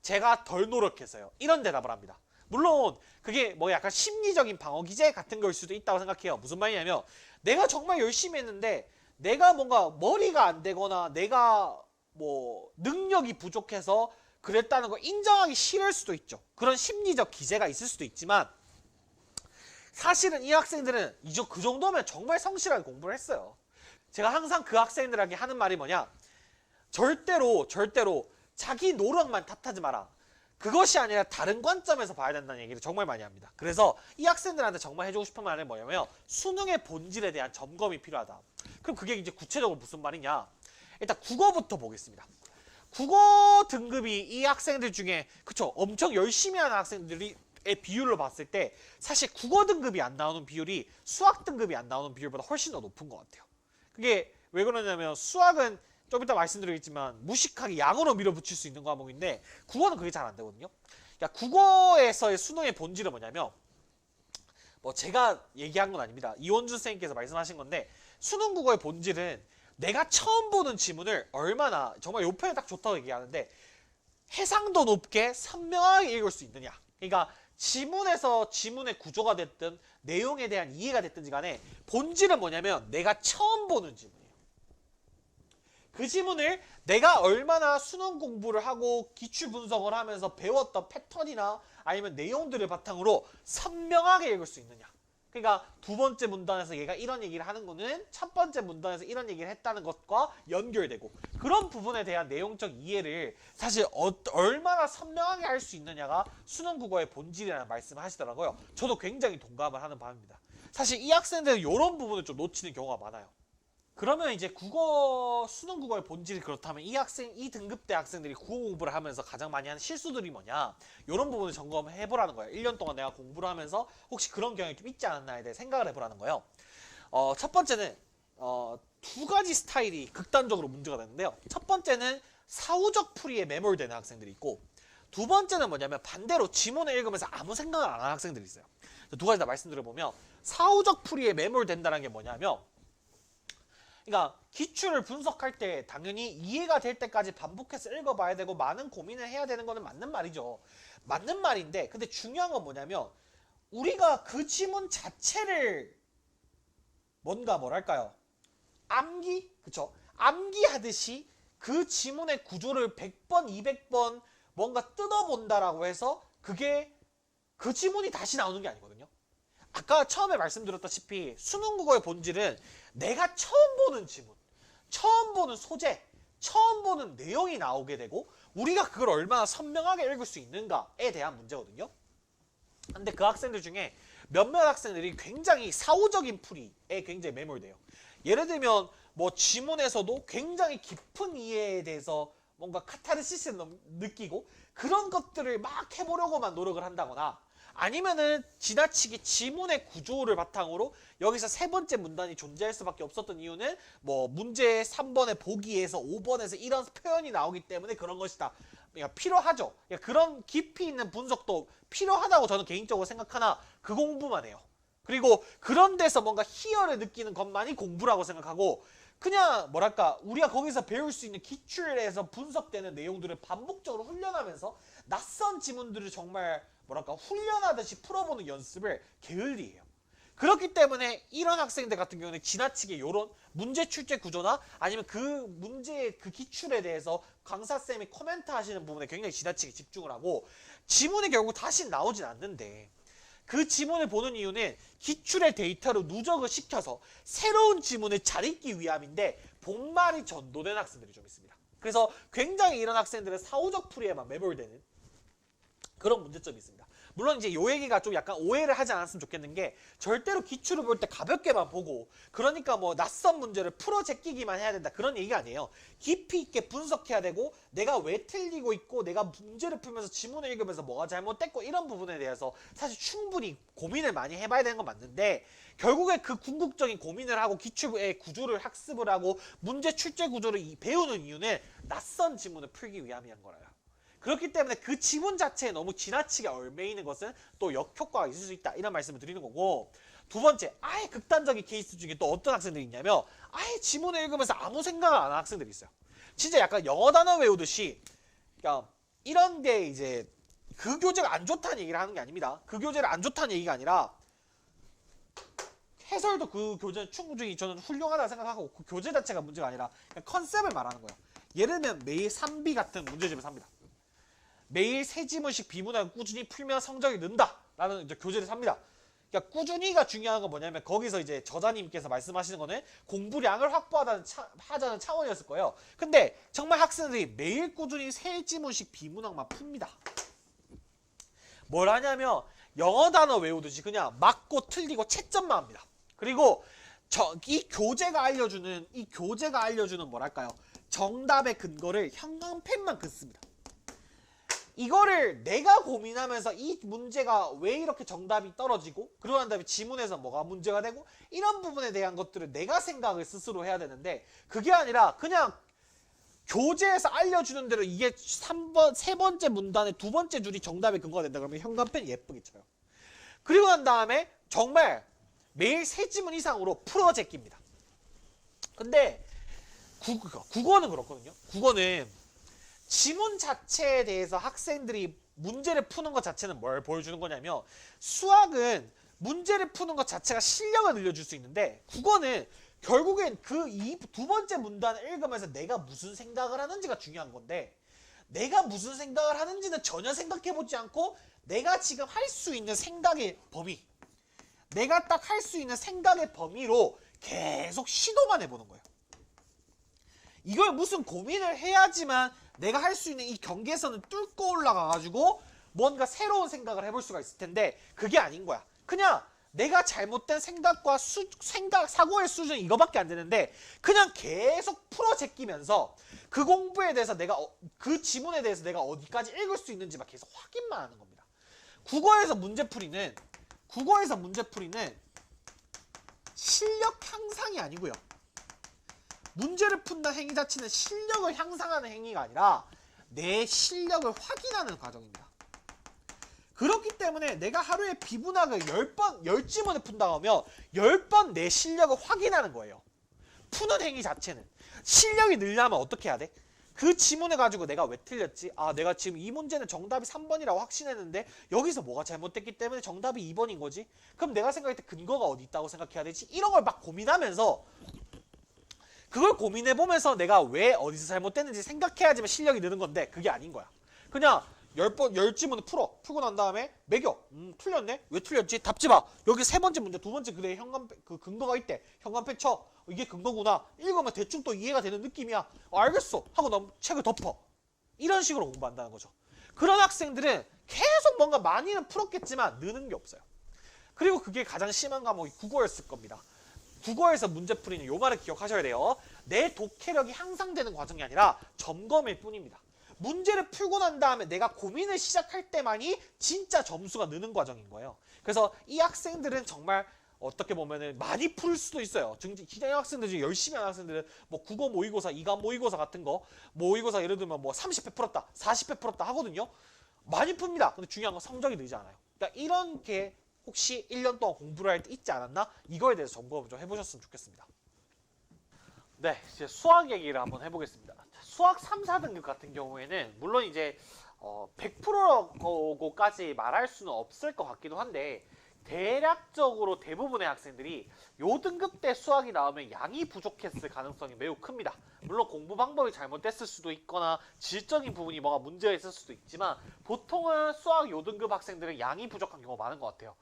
A: 제가 덜 노력해서요. 이런 대답을 합니다. 물론 그게 뭐 약간 심리적인 방어 기제 같은 걸 수도 있다고 생각해요. 무슨 말이냐면 내가 정말 열심히 했는데 내가 뭔가 머리가 안 되거나 내가 뭐 능력이 부족해서 그랬다는 걸 인정하기 싫을 수도 있죠. 그런 심리적 기제가 있을 수도 있지만 사실은 이 학생들은 그 정도면 정말 성실하게 공부를 했어요. 제가 항상 그 학생들에게 하는 말이 뭐냐? 절대로 자기 노력만 탓하지 마라. 그것이 아니라 다른 관점에서 봐야 된다는 얘기를 정말 많이 합니다. 그래서 이 학생들한테 정말 해주고 싶은 말은 뭐냐면 수능의 본질에 대한 점검이 필요하다. 그럼 그게 이제 구체적으로 무슨 말이냐? 일단 국어부터 보겠습니다. 국어 등급이 이 학생들 중에 엄청 열심히 하는 학생들의 비율로 봤을 때 사실 국어 등급이 안 나오는 비율이 수학 등급이 안 나오는 비율보다 훨씬 더 높은 것 같아요. 그게 왜 그러냐면 수학은 좀 이따 말씀드리겠지만 무식하게 양으로 밀어붙일 수 있는 과목인데 국어는 그게 잘 안 되거든요. 그러니까 국어에서의 수능의 본질은 뭐냐면 뭐 제가 얘기한 건 아닙니다. 이원준 선생님께서 말씀하신 건데 수능 국어의 본질은 내가 처음 보는 지문을 얼마나 정말 요 표현이 딱 좋다고 얘기하는데 해상도 높게 선명하게 읽을 수 있느냐. 그러니까 지문에서 지문의 구조가 됐든 내용에 대한 이해가 됐든지 간에 본질은 뭐냐면 내가 처음 보는 지문이에요. 그 지문을 내가 얼마나 수능 공부를 하고 기출 분석을 하면서 배웠던 패턴이나 아니면 내용들을 바탕으로 선명하게 읽을 수 있느냐. 그러니까 두 번째 문단에서 얘가 이런 얘기를 하는 거는 첫 번째 문단에서 이런 얘기를 했다는 것과 연결되고 그런 부분에 대한 내용적 이해를 사실 얼마나 선명하게 할 수 있느냐가 수능 국어의 본질이라는 말씀을 하시더라고요. 저도 굉장히 동감을 하는 바입니다. 사실 이 학생들은 이런 부분을 좀 놓치는 경우가 많아요. 그러면 이제 수능 국어의 본질이 그렇다면 이 등급대 학생들이 국어 공부를 하면서 가장 많이 하는 실수들이 뭐냐? 이런 부분을 점검해보라는 거예요. 1년 동안 내가 공부를 하면서 혹시 그런 경향이 좀 있지 않았나에 대해 생각을 해보라는 거예요. 첫 번째는 두 가지 스타일이 극단적으로 문제가 되는데요. 첫 번째는 사후적 풀이에 매몰되는 학생들이 있고 두 번째는 뭐냐면 반대로 지문을 읽으면서 아무 생각을 안 하는 학생들이 있어요. 두 가지 다 말씀드려보면 사후적 풀이에 매몰된다는 게 뭐냐면 그러니까 기출을 분석할 때 당연히 이해가 될 때까지 반복해서 읽어봐야 되고 많은 고민을 해야 되는 거는 맞는 말이죠. 맞는 말인데 근데 중요한 건 뭐냐면 우리가 그 지문 자체를 뭐랄까요? 그쵸? 암기하듯이 그 지문의 구조를 100번, 200번 뭔가 뜯어본다라고 해서 그게 그 지문이 다시 나오는 게 아니거든요. 아까 처음에 말씀드렸다시피 수능 국어의 본질은 내가 처음 보는 지문, 처음 보는 소재, 처음 보는 내용이 나오게 되고 우리가 그걸 얼마나 선명하게 읽을 수 있는가에 대한 문제거든요. 근데 그 학생들 중에 몇몇 학생들이 굉장히 사후적인 풀이에 굉장히 매몰돼요. 예를 들면 뭐 지문에서도 굉장히 깊은 이해에 대해서 뭔가 카타르시스를 느끼고 그런 것들을 막 해보려고만 노력을 한다거나 아니면은 지나치게 지문의 구조를 바탕으로 여기서 세 번째 문단이 존재할 수밖에 없었던 이유는 뭐 문제 3번의 보기에서 5번에서 이런 표현이 나오기 때문에 그런 것이다. 그러니까 필요하죠. 그러니까 그런 깊이 있는 분석도 필요하다고 저는 개인적으로 생각하나 그 공부만 해요. 그리고 그런 데서 뭔가 희열을 느끼는 것만이 공부라고 생각하고 그냥 우리가 거기서 배울 수 있는 기출에서 분석되는 내용들을 반복적으로 훈련하면서 낯선 지문들을 정말 훈련하듯이 풀어보는 연습을 게을리해요. 그렇기 때문에 이런 학생들 같은 경우는 지나치게 이런 문제 출제 구조나 아니면 그 문제의 그 기출에 대해서 강사쌤이 코멘트 하시는 부분에 굉장히 지나치게 집중을 하고 지문이 결국 다시 나오진 않는데 그 지문을 보는 이유는 기출의 데이터로 누적을 시켜서 새로운 지문을 잘 읽기 위함인데 본말이 전도된 학생들이 좀 있습니다. 그래서 굉장히 이런 학생들은 사후적 풀이에만 매몰되는 그런 문제점이 있습니다. 물론 이제 요 얘기가 좀 약간 오해를 하지 않았으면 좋겠는 게 절대로 기출을 볼 때 가볍게만 보고 그러니까 뭐 낯선 문제를 풀어 제끼기만 해야 된다 그런 얘기가 아니에요. 깊이 있게 분석해야 되고 내가 왜 틀리고 있고 내가 문제를 풀면서 지문을 읽으면서 뭐가 잘못됐고 이런 부분에 대해서 사실 충분히 고민을 많이 해봐야 되는 건 맞는데 결국에 그 궁극적인 고민을 하고 기출의 구조를 학습을 하고 문제 출제 구조를 배우는 이유는 낯선 지문을 풀기 위함이란 거라요. 그렇기 때문에 그 지문 자체에 너무 지나치게 얽매이는 것은 또 역효과가 있을 수 있다 이런 말씀을 드리는 거고 두 번째 아예 극단적인 케이스 중에 또 어떤 학생들이 있냐면 아예 지문을 읽으면서 아무 생각을 안 하는 학생들이 있어요. 진짜 약간 영어 단어 외우듯이 그러니까 이런 게 이제 그 교재가 안 좋다는 얘기를 하는 게 아닙니다. 그 교재를 안 좋다는 얘기가 아니라 해설도 그 교재는 충분히 저는 훌륭하다고 생각하고 그 교재 자체가 문제가 아니라 그냥 컨셉을 말하는 거예요. 예를 들면 매일 3비 같은 문제집을 삽니다. 매일 3지문씩 비문학을 꾸준히 풀면 성적이 는다 라는 이제 교재를 삽니다. 그러니까 꾸준히가 중요한 건 뭐냐면 거기서 이제 저자님께서 말씀하시는 거는 공부량을 하자는 차원이었을 거예요. 근데 정말 학생들이 매일 꾸준히 3지문씩 비문학만 풉니다. 뭘 하냐면 영어 단어 외우듯이 그냥 맞고 틀리고 채점만 합니다. 그리고 이 교재가 알려주는 뭐랄까요? 정답의 근거를 형광펜만 긋습니다. 이거를 내가 고민하면서 이 문제가 왜 이렇게 정답이 떨어지고 그러고 난 다음에 지문에서 뭐가 문제가 되고 이런 부분에 대한 것들을 내가 생각을 스스로 해야 되는데 그게 아니라 그냥 교재에서 알려주는 대로 이게 세 번째 문단의 두 번째 줄이 정답의 근거가 된다 그러면 형광펜 예쁘게 쳐요. 그리고 난 다음에 정말 매일 3지문 이상으로 풀어 제낍니다. 근데 국어는 그렇거든요. 국어는 지문 자체에 대해서 학생들이 문제를 푸는 것 자체는 뭘 보여주는 거냐면 수학은 문제를 푸는 것 자체가 실력을 늘려줄 수 있는데 국어는 결국엔 그 두 번째 문단을 읽으면서 내가 무슨 생각을 하는지가 중요한 건데 내가 무슨 생각을 하는지는 전혀 생각해보지 않고 내가 지금 할 수 있는 생각의 범위 내가 딱 할 수 있는 생각의 범위로 계속 시도만 해보는 거예요. 이걸 무슨 고민을 해야지만 내가 할 수 있는 이 경계선을 뚫고 올라가가지고 뭔가 새로운 생각을 해볼 수가 있을 텐데 그게 아닌 거야. 그냥 내가 잘못된 생각과 사고의 수준이 이거밖에 안 되는데 그냥 계속 풀어 제끼면서 그 공부에 대해서 그 지문에 대해서 내가 어디까지 읽을 수 있는지만 계속 확인만 하는 겁니다. 국어에서 문제풀이는 실력 향상이 아니고요. 문제를 푼다 행위 자체는 실력을 향상하는 행위가 아니라 내 실력을 확인하는 과정입니다. 그렇기 때문에 내가 하루에 비문학을 10지문을 푼다고 하면 10번 내 실력을 확인하는 거예요. 푸는 행위 자체는. 실력이 늘려면 어떻게 해야 돼? 그 지문을 가지고 내가 왜 틀렸지? 아, 내가 지금 이 문제는 정답이 3번이라고 확신했는데 여기서 뭐가 잘못됐기 때문에 정답이 2번인 거지? 그럼 내가 생각할 때 근거가 어디 있다고 생각해야 되지? 이런 걸 막 고민하면서 그걸 고민해보면서 내가 왜 어디서 잘못됐는지 생각해야지만 실력이 느는 건데 그게 아닌 거야. 그냥 10지문을 풀고 난 다음에 매겨. 틀렸네? 왜 틀렸지? 답지 마. 여기 세 번째 문제, 두 번째 그래 그 근거가 있대. 형광펜 쳐. 이게 근거구나. 읽으면 대충 또 이해가 되는 느낌이야. 알겠어. 하고 책을 덮어. 이런 식으로 공부한다는 거죠. 그런 학생들은 계속 뭔가 많이는 풀었겠지만 느는 게 없어요. 그리고 그게 가장 심한 과목이 국어였을 겁니다. 국어에서 문제풀이는 요 말을 기억하셔야 돼요. 내 독해력이 향상되는 과정이 아니라 점검일 뿐입니다. 문제를 풀고 난 다음에 내가 고민을 시작할 때만이 진짜 점수가 느는 과정인 거예요. 그래서 이 학생들은 정말 어떻게 보면은 많이 풀 수도 있어요. 기자형 학생들 중에 열심히 하는 학생들은 뭐 국어 모의고사, 이감 모의고사 같은 거 모의고사 예를 들면 뭐 30회 풀었다, 40회 풀었다 하거든요. 많이 풉니다. 근데 중요한 건 성적이 늘지 않아요. 그러니까 이런 게 혹시 1년 동안 공부를 할 때 있지 않았나? 이거에 대해서 점검을 좀 해보셨으면 좋겠습니다. 네, 이제 수학 얘기를 한번 해보겠습니다. 수학 3, 4등급 같은 경우에는 물론 이제 100%고까지 말할 수는 없을 것 같기도 한데 대략적으로 대부분의 학생들이 요 등급 때 수학이 나오면 양이 부족했을 가능성이 매우 큽니다. 물론 공부 방법이 잘못됐을 수도 있거나 질적인 부분이 뭐가 문제가 있을 수도 있지만 보통은 수학 요 등급 학생들은 양이 부족한 경우가 많은 것 같아요.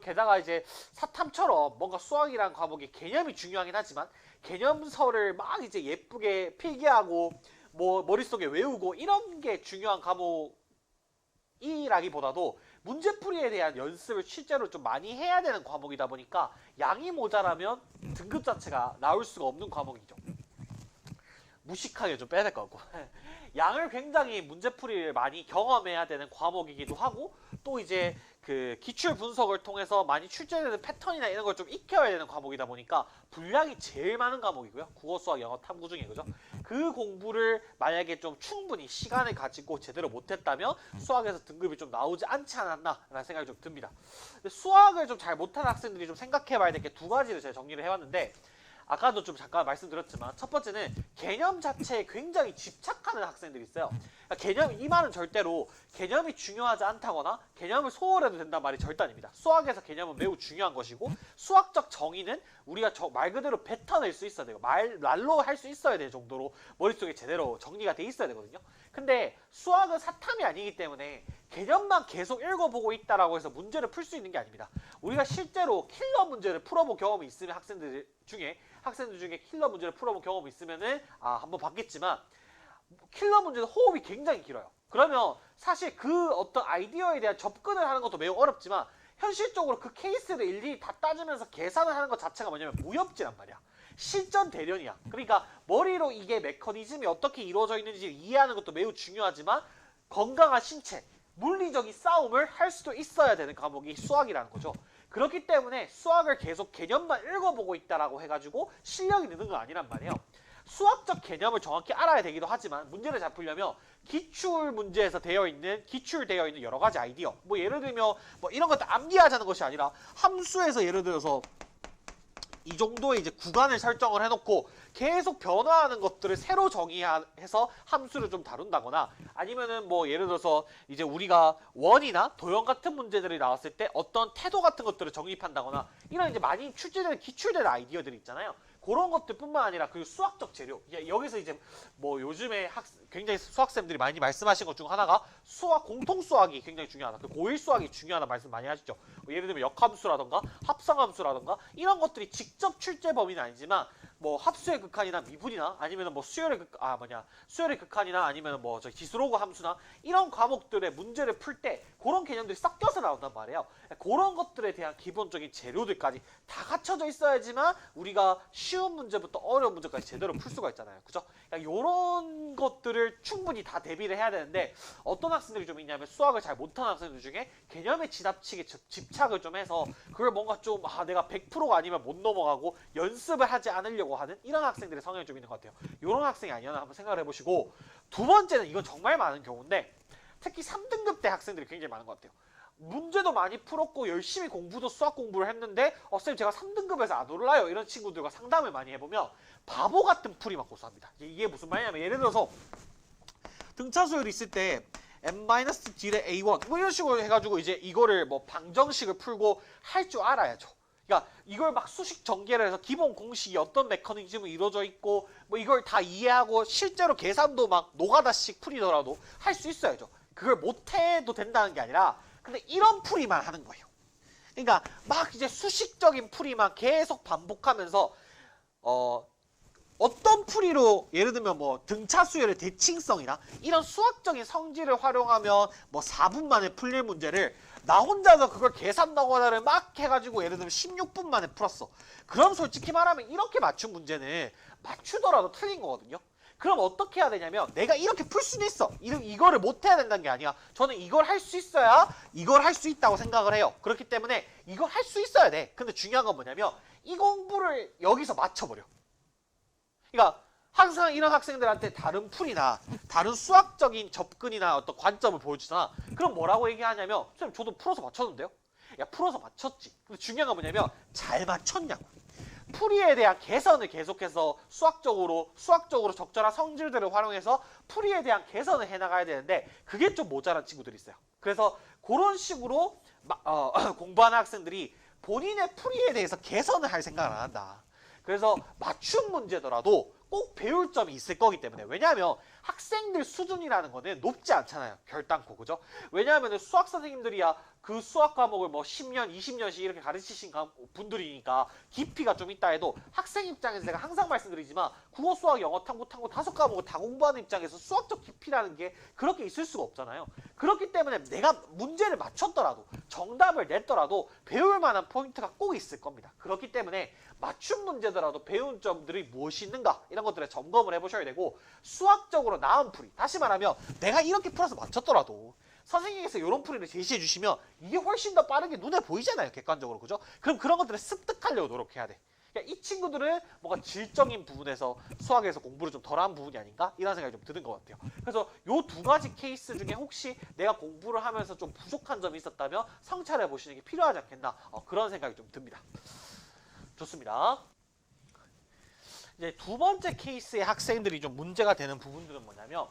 A: 게다가 이제 사탐처럼 뭔가 수학이란 과목이 개념이 중요하긴 하지만 개념서를 막 이제 예쁘게 필기하고 뭐 머릿속에 외우고 이런 게 중요한 과목이라기보다도 문제풀이에 대한 연습을 실제로 좀 많이 해야 되는 과목이다 보니까 양이 모자라면 등급 자체가 나올 수가 없는 과목이죠. 무식하게 좀 빼야 될 것 같고 양을 굉장히 문제풀이를 많이 경험해야 되는 과목이기도 하고 또 이제 그 기출 분석을 통해서 많이 출제되는 패턴이나 이런 걸 좀 익혀야 되는 과목이다 보니까 분량이 제일 많은 과목이고요. 국어, 수학, 영어, 탐구 중에 그죠? 그 공부를 만약에 좀 충분히 시간을 가지고 제대로 못했다면 수학에서 등급이 좀 나오지 않지 않았나 라는 생각이 좀 듭니다. 근데 수학을 좀 잘 못하는 학생들이 좀 생각해 봐야 될 게 두 가지를 제가 정리를 해왔는데 아까도 좀 잠깐 말씀드렸지만 첫 번째는 개념 자체에 굉장히 집착하는 학생들이 있어요. 그러니까 이 말은 절대로 개념이 중요하지 않다거나 개념을 소홀해도 된다는 말이 절대 아닙니다. 수학에서 개념은 매우 중요한 것이고 수학적 정의는 우리가 말 그대로 뱉어낼 수 있어야 돼요. 말로 할 수 있어야 될 정도로 머릿속에 제대로 정리가 돼 있어야 되거든요. 근데 수학은 사탐이 아니기 때문에 개념만 계속 읽어보고 있다라고 해서 문제를 풀 수 있는 게 아닙니다. 우리가 실제로 킬러 문제를 풀어본 경험이 있으면 학생들 중에 킬러 문제를 풀어본 경험이 있으면은 한번 봤겠지만 킬러 문제는 호흡이 굉장히 길어요. 그러면 사실 그 어떤 아이디어에 대한 접근을 하는 것도 매우 어렵지만 현실적으로 그 케이스를 일일이 다 따지면서 계산을 하는 것 자체가 뭐냐면 무협지란 말이야. 실전 대련이야. 그러니까 머리로 이게 메커니즘이 어떻게 이루어져 있는지 이해하는 것도 매우 중요하지만 건강한 신체, 물리적인 싸움을 할 수도 있어야 되는 과목이 수학이라는 거죠. 그렇기 때문에 수학을 계속 개념만 읽어보고 있다라고 해가지고 실력이 느는 건 아니란 말이에요. 수학적 개념을 정확히 알아야 되기도 하지만 문제를 잘 풀려면 기출되어 있는 여러 가지 아이디어, 뭐 예를 들면 뭐 이런 것들 암기하자는 것이 아니라 함수에서 예를 들어서 이 정도의 이제 구간을 설정을 해놓고 계속 변화하는 것들을 새로 정의해서 함수를 좀 다룬다거나 아니면은 뭐 예를 들어서 이제 우리가 원이나 도형 같은 문제들이 나왔을 때 어떤 태도 같은 것들을 정립한다거나 이런 이제 많이 출제되는 기출되는 아이디어들이 있잖아요. 그런 것들뿐만 아니라 그 수학적 재료 여기서 이제 뭐 요즘에 굉장히 수학생들이 많이 말씀하신 것 중 하나가 공통 수학이 굉장히 중요하다. 그 고1 수학이 중요하다 말씀 많이 하시죠. 뭐 예를 들면 역함수라던가 합성함수라던가 이런 것들이 직접 출제 범위는 아니지만 뭐 합수의 극한이나 미분이나 아니면 뭐 수열의 극한이나 아니면 뭐 지수로그 함수나 이런 과목들의 문제를 풀 때 그런 개념들이 섞여서 나온단 말이에요. 그런 것들에 대한 기본적인 재료들까지 다 갖춰져 있어야지만 우리가 쉬운 문제부터 어려운 문제까지 제대로 풀 수가 있잖아요. 그죠? 이런 것들을 충분히 다 대비를 해야 되는데 어떤 학생들이 좀 있냐면 수학을 잘 못하는 학생들 중에 개념에 지나치게 집착을 좀 해서 그걸 뭔가 좀 내가 100%가 아니면 못 넘어가고 연습을 하지 않으려고 하는 이런 학생들의 성향이 좀 있는 것 같아요. 이런 학생이 아니었나 한번 생각을 해보시고 두 번째는 이건 정말 많은 경우인데 특히 3등급 때 학생들이 굉장히 많은 것 같아요. 문제도 많이 풀었고 열심히 공부도 수학 공부를 했는데 쌤 제가 3등급에서 안 올라요 이런 친구들과 상담을 많이 해보면 바보 같은 풀이만 고수합니다. 이게 무슨 말이냐면 예를 들어서 등차수열이 있을 때 n-d의 a1 뭐 이런 식으로 해가지고 이제 이거를 뭐 방정식을 풀고 할 줄 알아야죠. 그러니까 이걸 막 수식 전개를 해서 기본 공식이 어떤 메커니즘으로 이루어져 있고 뭐 이걸 다 이해하고 실제로 계산도 막 노가다씩 풀이더라도 할 수 있어야죠. 그걸 못해도 된다는 게 아니라 근데 이런 풀이만 하는 거예요. 그러니까 막 이제 수식적인 풀이만 계속 반복하면서 어떤 풀이로 예를 들면 뭐 등차수열의 대칭성이나 이런 수학적인 성질을 활용하면 뭐 4분 만에 풀릴 문제를 나 혼자서 그걸 계산 노가다를 막 해가지고 예를 들면 16분 만에 풀었어. 그럼 솔직히 말하면 이렇게 맞춘 문제는 맞추더라도 틀린 거거든요. 그럼 어떻게 해야 되냐면 내가 이렇게 풀 수는 있어. 이거를 못 해야 된다는 게 아니야. 저는 이걸 할 수 있어야 이걸 할 수 있다고 생각을 해요. 그렇기 때문에 이걸 할 수 있어야 돼. 근데 중요한 건 뭐냐면 이 공부를 여기서 맞춰버려. 그러니까 항상 이런 학생들한테 다른 풀이나 다른 수학적인 접근이나 어떤 관점을 보여주잖아. 그럼 뭐라고 얘기하냐면 선생님 저도 풀어서 맞췄는데요. 야 풀어서 맞췄지. 근데 중요한 건 뭐냐면 잘 맞췄냐고. 풀이에 대한 개선을 계속해서 수학적으로 적절한 성질들을 활용해서 풀이에 대한 개선을 해나가야 되는데 그게 좀 모자란 친구들이 있어요. 그래서 그런 식으로 공부하는 학생들이 본인의 풀이에 대해서 개선을 할 생각을 안 한다. 그래서 맞춤 문제더라도 꼭 배울 점이 있을 거기 때문에 왜냐하면 학생들 수준이라는 거는 높지 않잖아요. 결단코 그죠? 왜냐하면 수학 선생님들이야 그 수학 과목을 뭐 10년, 20년씩 이렇게 가르치신 분들이니까 깊이가 좀 있다 해도 학생 입장에서 제가 항상 말씀드리지만 국어, 수학, 영어, 탐구 5과목을 다 공부하는 입장에서 수학적 깊이라는 게 그렇게 있을 수가 없잖아요. 그렇기 때문에 내가 문제를 맞췄더라도 정답을 냈더라도 배울 만한 포인트가 꼭 있을 겁니다. 그렇기 때문에 맞춤 문제더라도 배운 점들이 무엇이 있는가 이런 것들을 점검을 해보셔야 되고 수학적으로 나은 풀이 다시 말하면 내가 이렇게 풀어서 맞췄더라도 선생님께서 이런 풀이를 제시해 주시면 이게 훨씬 더 빠르게 눈에 보이잖아요. 객관적으로. 그죠? 그럼 그런 것들을 습득하려고 노력해야 돼. 그러니까 이 친구들은 뭔가 질적인 부분에서 수학에서 공부를 좀 덜한 부분이 아닌가? 이런 생각이 좀 드는 것 같아요. 그래서 요 두 가지 케이스 중에 혹시 내가 공부를 하면서 좀 부족한 점이 있었다면 성찰해 보시는 게 필요하지 않겠나? 그런 생각이 좀 듭니다. 좋습니다. 이제 두 번째 케이스의 학생들이 좀 문제가 되는 부분들은 뭐냐면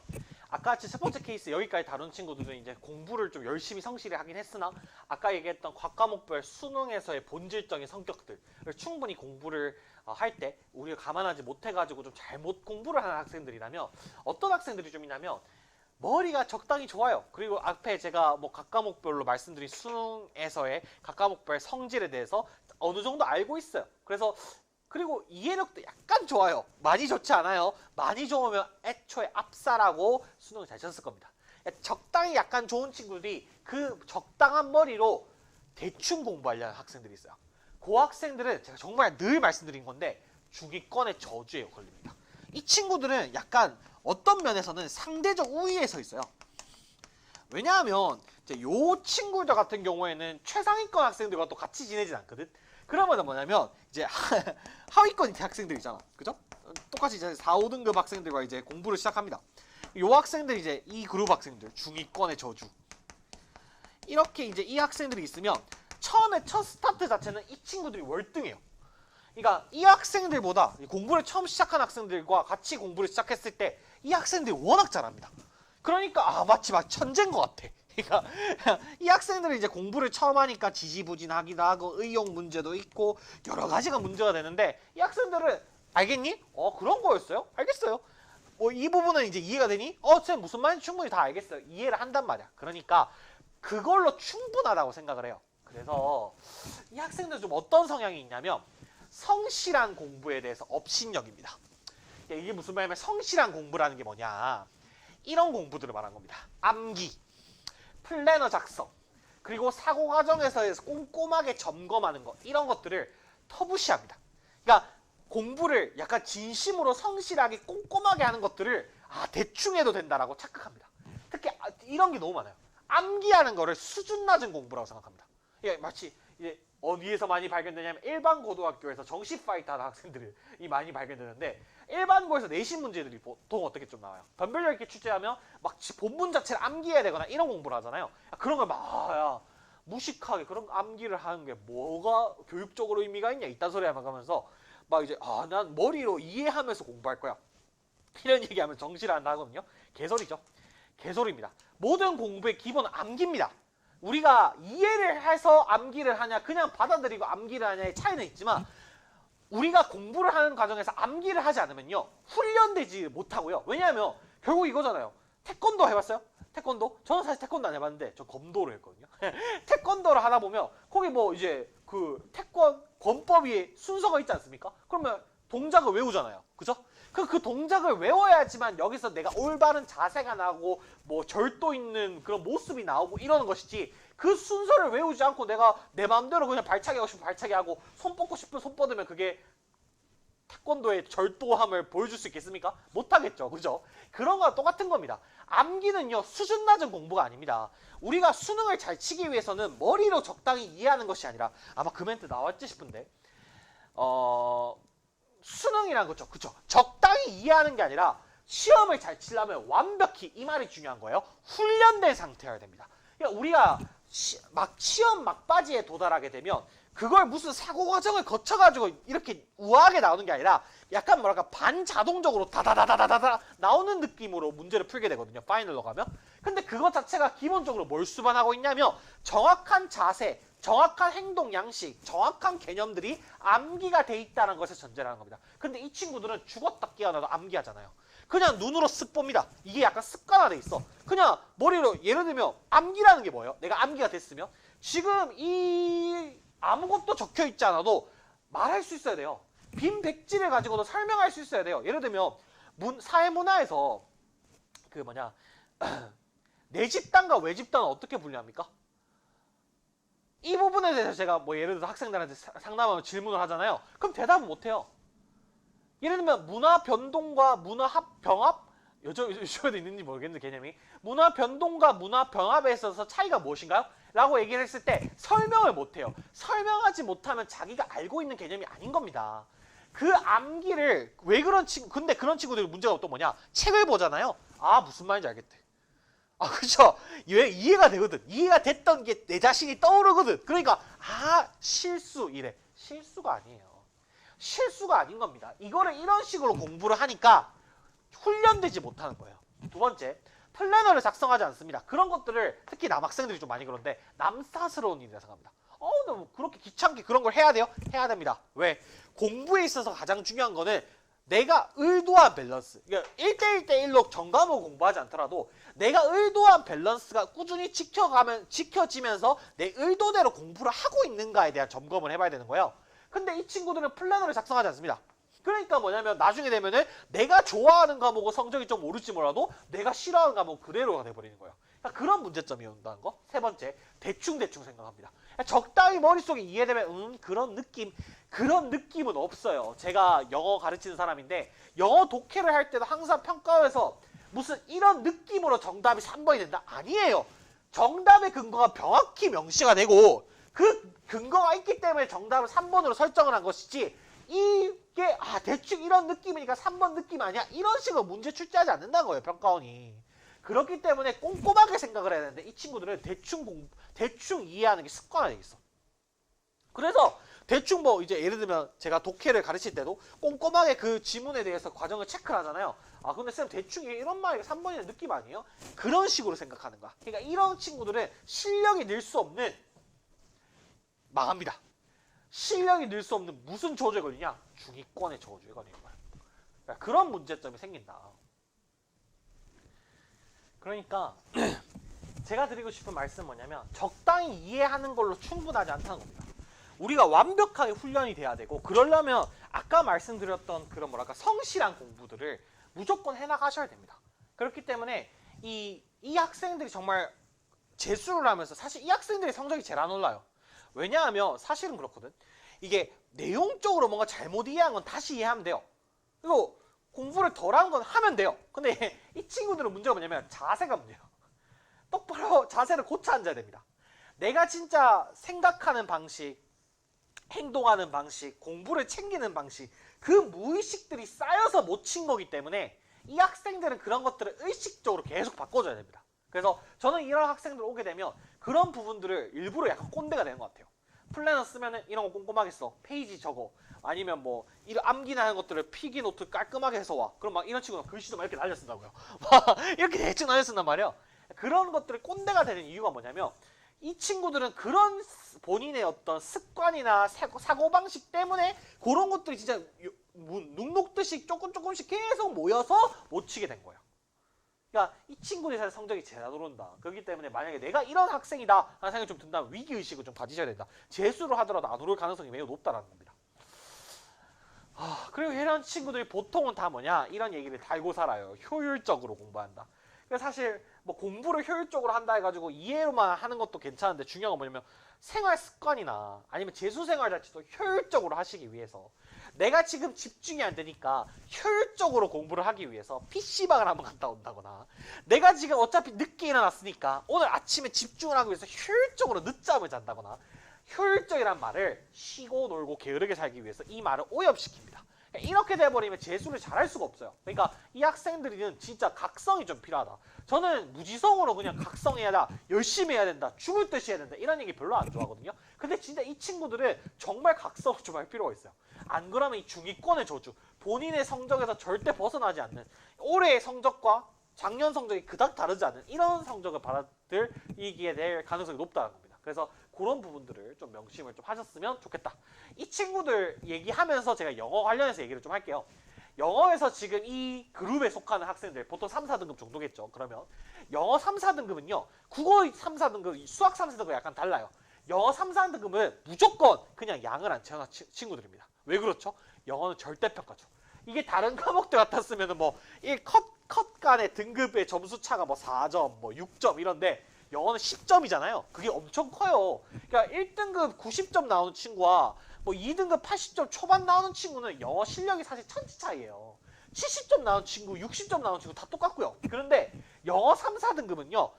A: 아까 같이 첫 번째 케이스 여기까지 다룬 친구들은 이제 공부를 좀 열심히 성실히 하긴 했으나 아까 얘기했던 과과목별 수능에서의 본질적인 성격들을 충분히 공부를 할 때 우리가 감안하지 못해가지고 좀 잘못 공부를 하는 학생들이라면 어떤 학생들이 좀 있냐면 머리가 적당히 좋아요. 그리고 앞에 제가 뭐 각과목별로 말씀드린 수능에서의 각과목별 성질에 대해서 어느 정도 알고 있어요. 그리고 이해력도 약간 좋아요. 많이 좋지 않아요. 많이 좋으면 애초에 압살하고 수능을 잘 쳤을 겁니다. 적당히 약간 좋은 친구들이 그 적당한 머리로 대충 공부하려는 학생들이 있어요. 그 학생들은 제가 정말 늘 말씀드린 건데 중위권의 저주에 걸립니다. 이 친구들은 약간 어떤 면에서는 상대적 우위에 서 있어요. 왜냐하면 이제 요 친구들 같은 경우에는 최상위권 학생들과 또 같이 지내진 않거든. 그러면 뭐냐면 이제 하위권 학생들이잖아. 그죠? 똑같이 이제 4, 5등급 학생들과 이제 공부를 시작합니다. 요 학생들이 이제 이 그룹 학생들 중위권의 저주. 이렇게 이제 이 학생들이 있으면 처음에 첫 스타트 자체는 이 친구들이 월등해요. 그러니까 이 학생들보다 공부를 처음 시작한 학생들과 같이 공부를 시작했을 때 이 학생들이 워낙 잘합니다. 그러니까 마치 천재인 것 같아. 그러니까 이 학생들은 이제 공부를 처음 하니까 지지부진하기도 하고 의용 문제도 있고 여러 가지가 문제가 되는데 이 학생들은 알겠니? 그런 거였어요? 알겠어요. 이 부분은 이제 이해가 되니? 쌤 무슨 말인지 충분히 다 알겠어요. 이해를 한단 말이야. 그러니까 그걸로 충분하다고 생각을 해요. 그래서 이 학생들 좀 어떤 성향이 있냐면 성실한 공부에 대해서 업신여깁니다. 이게 무슨 말이냐면 성실한 공부라는 게 뭐냐? 이런 공부들을 말한 겁니다. 암기, 플래너 작성, 그리고 사고 과정에서 꼼꼼하게 점검하는 것 이런 것들을 터부시합니다. 그러니까 공부를 약간 진심으로 성실하게 꼼꼼하게 하는 것들을 대충 해도 된다라고 착각합니다. 특히 이런 게 너무 많아요. 암기하는 거를 수준 낮은 공부라고 생각합니다. 마치 이제 어디에서 많이 발견되냐면 일반 고등학교에서 정시 파이터 하는 학생들이 많이 발견되는데 일반고에서 내신 문제들이 보통 어떻게 좀 나와요. 변별력 있게 출제하면 막 본문 자체를 암기해야 되거나 이런 공부를 하잖아요. 그런 걸 막 무식하게 그런 암기를 하는 게 뭐가 교육적으로 의미가 있냐 이딴 소리 하면서 막 이제 난 머리로 이해하면서 공부할 거야. 이런 얘기하면 정시를 한다 하거든요. 개소리죠. 개소리입니다. 모든 공부의 기본은 암기입니다. 우리가 이해를 해서 암기를 하냐 그냥 받아들이고 암기를 하냐의 차이는 있지만 우리가 공부를 하는 과정에서 암기를 하지 않으면요 훈련되지 못하고요. 왜냐하면 결국 이거잖아요. 태권도 해봤어요? 태권도? 저는 사실 태권도 안 해봤는데 저 검도를 했거든요. 태권도를 하다 보면 거기 뭐 이제 그 권법이 순서가 있지 않습니까? 그러면 동작을 외우잖아요. 그죠? 그 동작을 외워야지만 여기서 내가 올바른 자세가 나오고 뭐 절도 있는 그런 모습이 나오고 이러는 것이지 그 순서를 외우지 않고 내가 내 마음대로 그냥 발차기 하고 싶으면 발차기 하고 손 뻗고 싶으면 손 뻗으면 그게 태권도의 절도함을 보여줄 수 있겠습니까? 못하겠죠. 그죠? 그런 거랑 똑같은 겁니다. 암기는요 수준 낮은 공부가 아닙니다. 우리가 수능을 잘 치기 위해서는 머리로 적당히 이해하는 것이 아니라 아마 그 멘트 나왔지 싶은데 수능이란 거죠. 그쵸? 적당히 이해하는 게 아니라 시험을 잘 치려면 완벽히 이 말이 중요한 거예요. 훈련된 상태여야 됩니다. 그러니까 우리가 시험 막바지에 도달하게 되면 그걸 무슨 사고 과정을 거쳐가지고 이렇게 우아하게 나오는 게 아니라 약간 뭐랄까 반자동적으로 다다다다다다 나오는 느낌으로 문제를 풀게 되거든요. 파이널로 가면. 근데 그것 자체가 기본적으로 뭘 수반하고 있냐면 정확한 자세, 정확한 행동 양식, 정확한 개념들이 암기가 돼 있다는 것을 전제를 하는 겁니다. 근데 이 친구들은 죽었다 깨어나도 암기하잖아요. 그냥 눈으로 쓱 봅니다. 이게 약간 습관화돼 있어. 그냥 머리로 예를 들면 암기라는 게 뭐예요? 내가 암기가 됐으면 지금 이 아무것도 적혀 있지 않아도 말할 수 있어야 돼요. 빈 백지를 가지고도 설명할 수 있어야 돼요. 예를 들면 사회문화에서 그 뭐냐 내 집단과 외 집단은 어떻게 분류합니까? 이 부분에 대해서 제가 뭐 예를 들어서 학생들한테 상담하면 질문을 하잖아요. 그럼 대답을 못해요. 예를 들면 문화 변동과 문화 병합? 요즘에도 있는지 모르겠는데 개념이 문화 변동과 문화 병합에 있어서 차이가 무엇인가요? 라고 얘기를 했을 때 설명을 못해요. 설명하지 못하면 자기가 알고 있는 개념이 아닌 겁니다. 그 암기를 왜 그런 친구 근데 그런 친구들이 문제가 또 뭐냐 책을 보잖아요. 아 무슨 말인지 알겠대. 아 그쵸. 왜 이해가 되거든. 이해가 됐던 게 내 자신이 떠오르거든. 그러니까 아 실수 이래. 실수가 아니에요. 실수가 아닌 겁니다. 이거를 이런 식으로 공부를 하니까 훈련되지 못하는 거예요. 두 번째, 플래너를 작성하지 않습니다. 그런 것들을 특히 남학생들이 좀 많이 그런데 남사스러운 일이라 생각합니다. 너 그렇게 귀찮게 그런 걸 해야 돼요? 해야 됩니다. 왜? 공부에 있어서 가장 중요한 거는 내가 의도한 밸런스. 그러니까 1대1 대1로 전과목 공부하지 않더라도 내가 의도한 밸런스가 꾸준히 지켜지면서 내 의도대로 공부를 하고 있는가에 대한 점검을 해봐야 되는 거예요. 근데 이 친구들은 플래너를 작성하지 않습니다. 그러니까 뭐냐면 나중에 되면은 내가 좋아하는 과목은 성적이 좀 오를지 몰라도 내가 싫어하는 과목은 그대로가 돼버리는 거예요. 그러니까 그런 문제점이 온다는 거. 세 번째, 대충 생각합니다. 적당히 머릿속에 이해되면 그런 느낌은 없어요. 제가 영어 가르치는 사람인데 영어 독해를 할 때도 항상 평가에서 무슨 이런 느낌으로 정답이 3번이 된다? 아니에요. 정답의 근거가 명확히 명시가 되고 그 근거가 있기 때문에 정답을 3번으로 설정을 한 것이지 이게 대충 이런 느낌이니까 3번 느낌 아니야? 이런 식으로 문제 출제하지 않는다는 거예요. 평가원이. 그렇기 때문에 꼼꼼하게 생각을 해야 되는데 이 친구들은 대충 이해하는 게 습관화 돼 있어. 그래서 대충 뭐 이제 예를 들면 제가 독해를 가르칠 때도 꼼꼼하게 그 지문에 대해서 과정을 체크를 하잖아요. 근데 쌤 대충 이런 말이 3번이라는 느낌 아니에요? 그런 식으로 생각하는 거야. 그러니까 이런 친구들은 실력이 늘 수 없는 망합니다. 실력이 늘 수 없는 무슨 저주에 걸리냐? 중위권의 저주에 걸리는 거야. 그러니까 그런 문제점이 생긴다. 그러니까 제가 드리고 싶은 말씀은 뭐냐면 적당히 이해하는 걸로 충분하지 않다는 겁니다. 우리가 완벽하게 훈련이 돼야 되고 그러려면 아까 말씀드렸던 그런 성실한 공부들을 무조건 해나가셔야 됩니다. 그렇기 때문에 이 학생들이 정말 재수를 하면서 사실 이 학생들이 성적이 제일 안 올라요. 왜냐하면 사실은 그렇거든. 이게 내용적으로 뭔가 잘못 이해한 건 다시 이해하면 돼요. 그리고 공부를 덜 한 건 하면 돼요. 근데 이 친구들은 문제가 뭐냐면 자세가 문제예요. 똑바로 자세를 고쳐 앉아야 됩니다. 내가 진짜 생각하는 방식, 행동하는 방식, 공부를 챙기는 방식 그 무의식들이 쌓여서 못 친 거기 때문에 이 학생들은 그런 것들을 의식적으로 계속 바꿔줘야 됩니다. 그래서 저는 이런 학생들 오게 되면 그런 부분들을 일부러 약간 꼰대가 되는 것 같아요. 플래너 쓰면은 이런 거 꼼꼼하게 써. 페이지 적어. 아니면 뭐 이런 암기나 하는 것들을 필기 노트 깔끔하게 해서 와. 그럼 막 이런 친구는 글씨도 막 이렇게 날려 쓴다고요. 이렇게 대충 날려 쓴단 말이에요. 그런 것들이 꼰대가 되는 이유가 뭐냐면 이 친구들은 그런 본인의 어떤 습관이나 사고방식 때문에 그런 것들이 진짜 눈 녹듯이 조금씩 계속 모여서 못 치게 된 거예요. 그러니까 이 친구들이 사실 성적이 잘 안 오른다. 그렇기 때문에 만약에 내가 이런 학생이다 하는 생각이 좀 든다면 위기의식을 좀 가지셔야 된다. 재수를 하더라도 안 오를 가능성이 매우 높다라는 겁니다. 그리고 이런 친구들이 보통은 다 뭐냐 이런 얘기를 달고 살아요. 효율적으로 공부한다. 그래서 사실 뭐 공부를 효율적으로 한다 해가지고 이해로만 하는 것도 괜찮은데 중요한 건 뭐냐면 생활 습관이나 아니면 재수 생활 자체도 효율적으로 하시기 위해서 내가 지금 집중이 안 되니까 효율적으로 공부를 하기 위해서 PC방을 한번 갔다 온다거나 내가 지금 어차피 늦게 일어났으니까 오늘 아침에 집중을 하기 위해서 효율적으로 늦잠을 잔다거나 효율적이란 말을 쉬고 놀고 게으르게 살기 위해서 이 말을 오염시킵니다. 이렇게 돼버리면 재수를 잘할 수가 없어요. 그러니까 이 학생들은 진짜 각성이 좀 필요하다. 저는 무지성으로 그냥 각성해야 다 열심히 해야 된다. 죽을 듯이 해야 된다. 이런 얘기 별로 안 좋아하거든요. 근데 진짜 이 친구들은 정말 각성을 좀 할 필요가 있어요. 안 그러면 이 중위권의 저주, 본인의 성적에서 절대 벗어나지 않는 올해의 성적과 작년 성적이 그닥 다르지 않은 이런 성적을 받아들이게 될 가능성이 높다는 겁니다. 그래서 그런 부분들을 좀 명심을 좀 하셨으면 좋겠다. 이 친구들 얘기하면서 제가 영어 관련해서 얘기를 좀 할게요. 영어에서 지금 이 그룹에 속하는 학생들 보통 3, 4등급 정도겠죠. 그러면 영어 3, 4등급은요. 국어 3, 4등급, 수학 3, 4등급 약간 달라요. 영어 3, 4등급은 무조건 그냥 양을 안 채워놓은 친구들입니다. 왜 그렇죠? 영어는 절대평가죠. 이게 다른 과목들 같았으면 뭐 1컷 간의 등급의 점수 차가 뭐 4점, 뭐 6점 이런데 영어는 10점이잖아요. 그게 엄청 커요. 그러니까 1등급 90점 나오는 친구와 뭐 2등급 80점 초반 나오는 친구는 영어 실력이 사실 천지 차이예요. 70점 나오는 친구, 60점 나오는 친구 다 똑같고요. 그런데 영어 3, 4등급은요.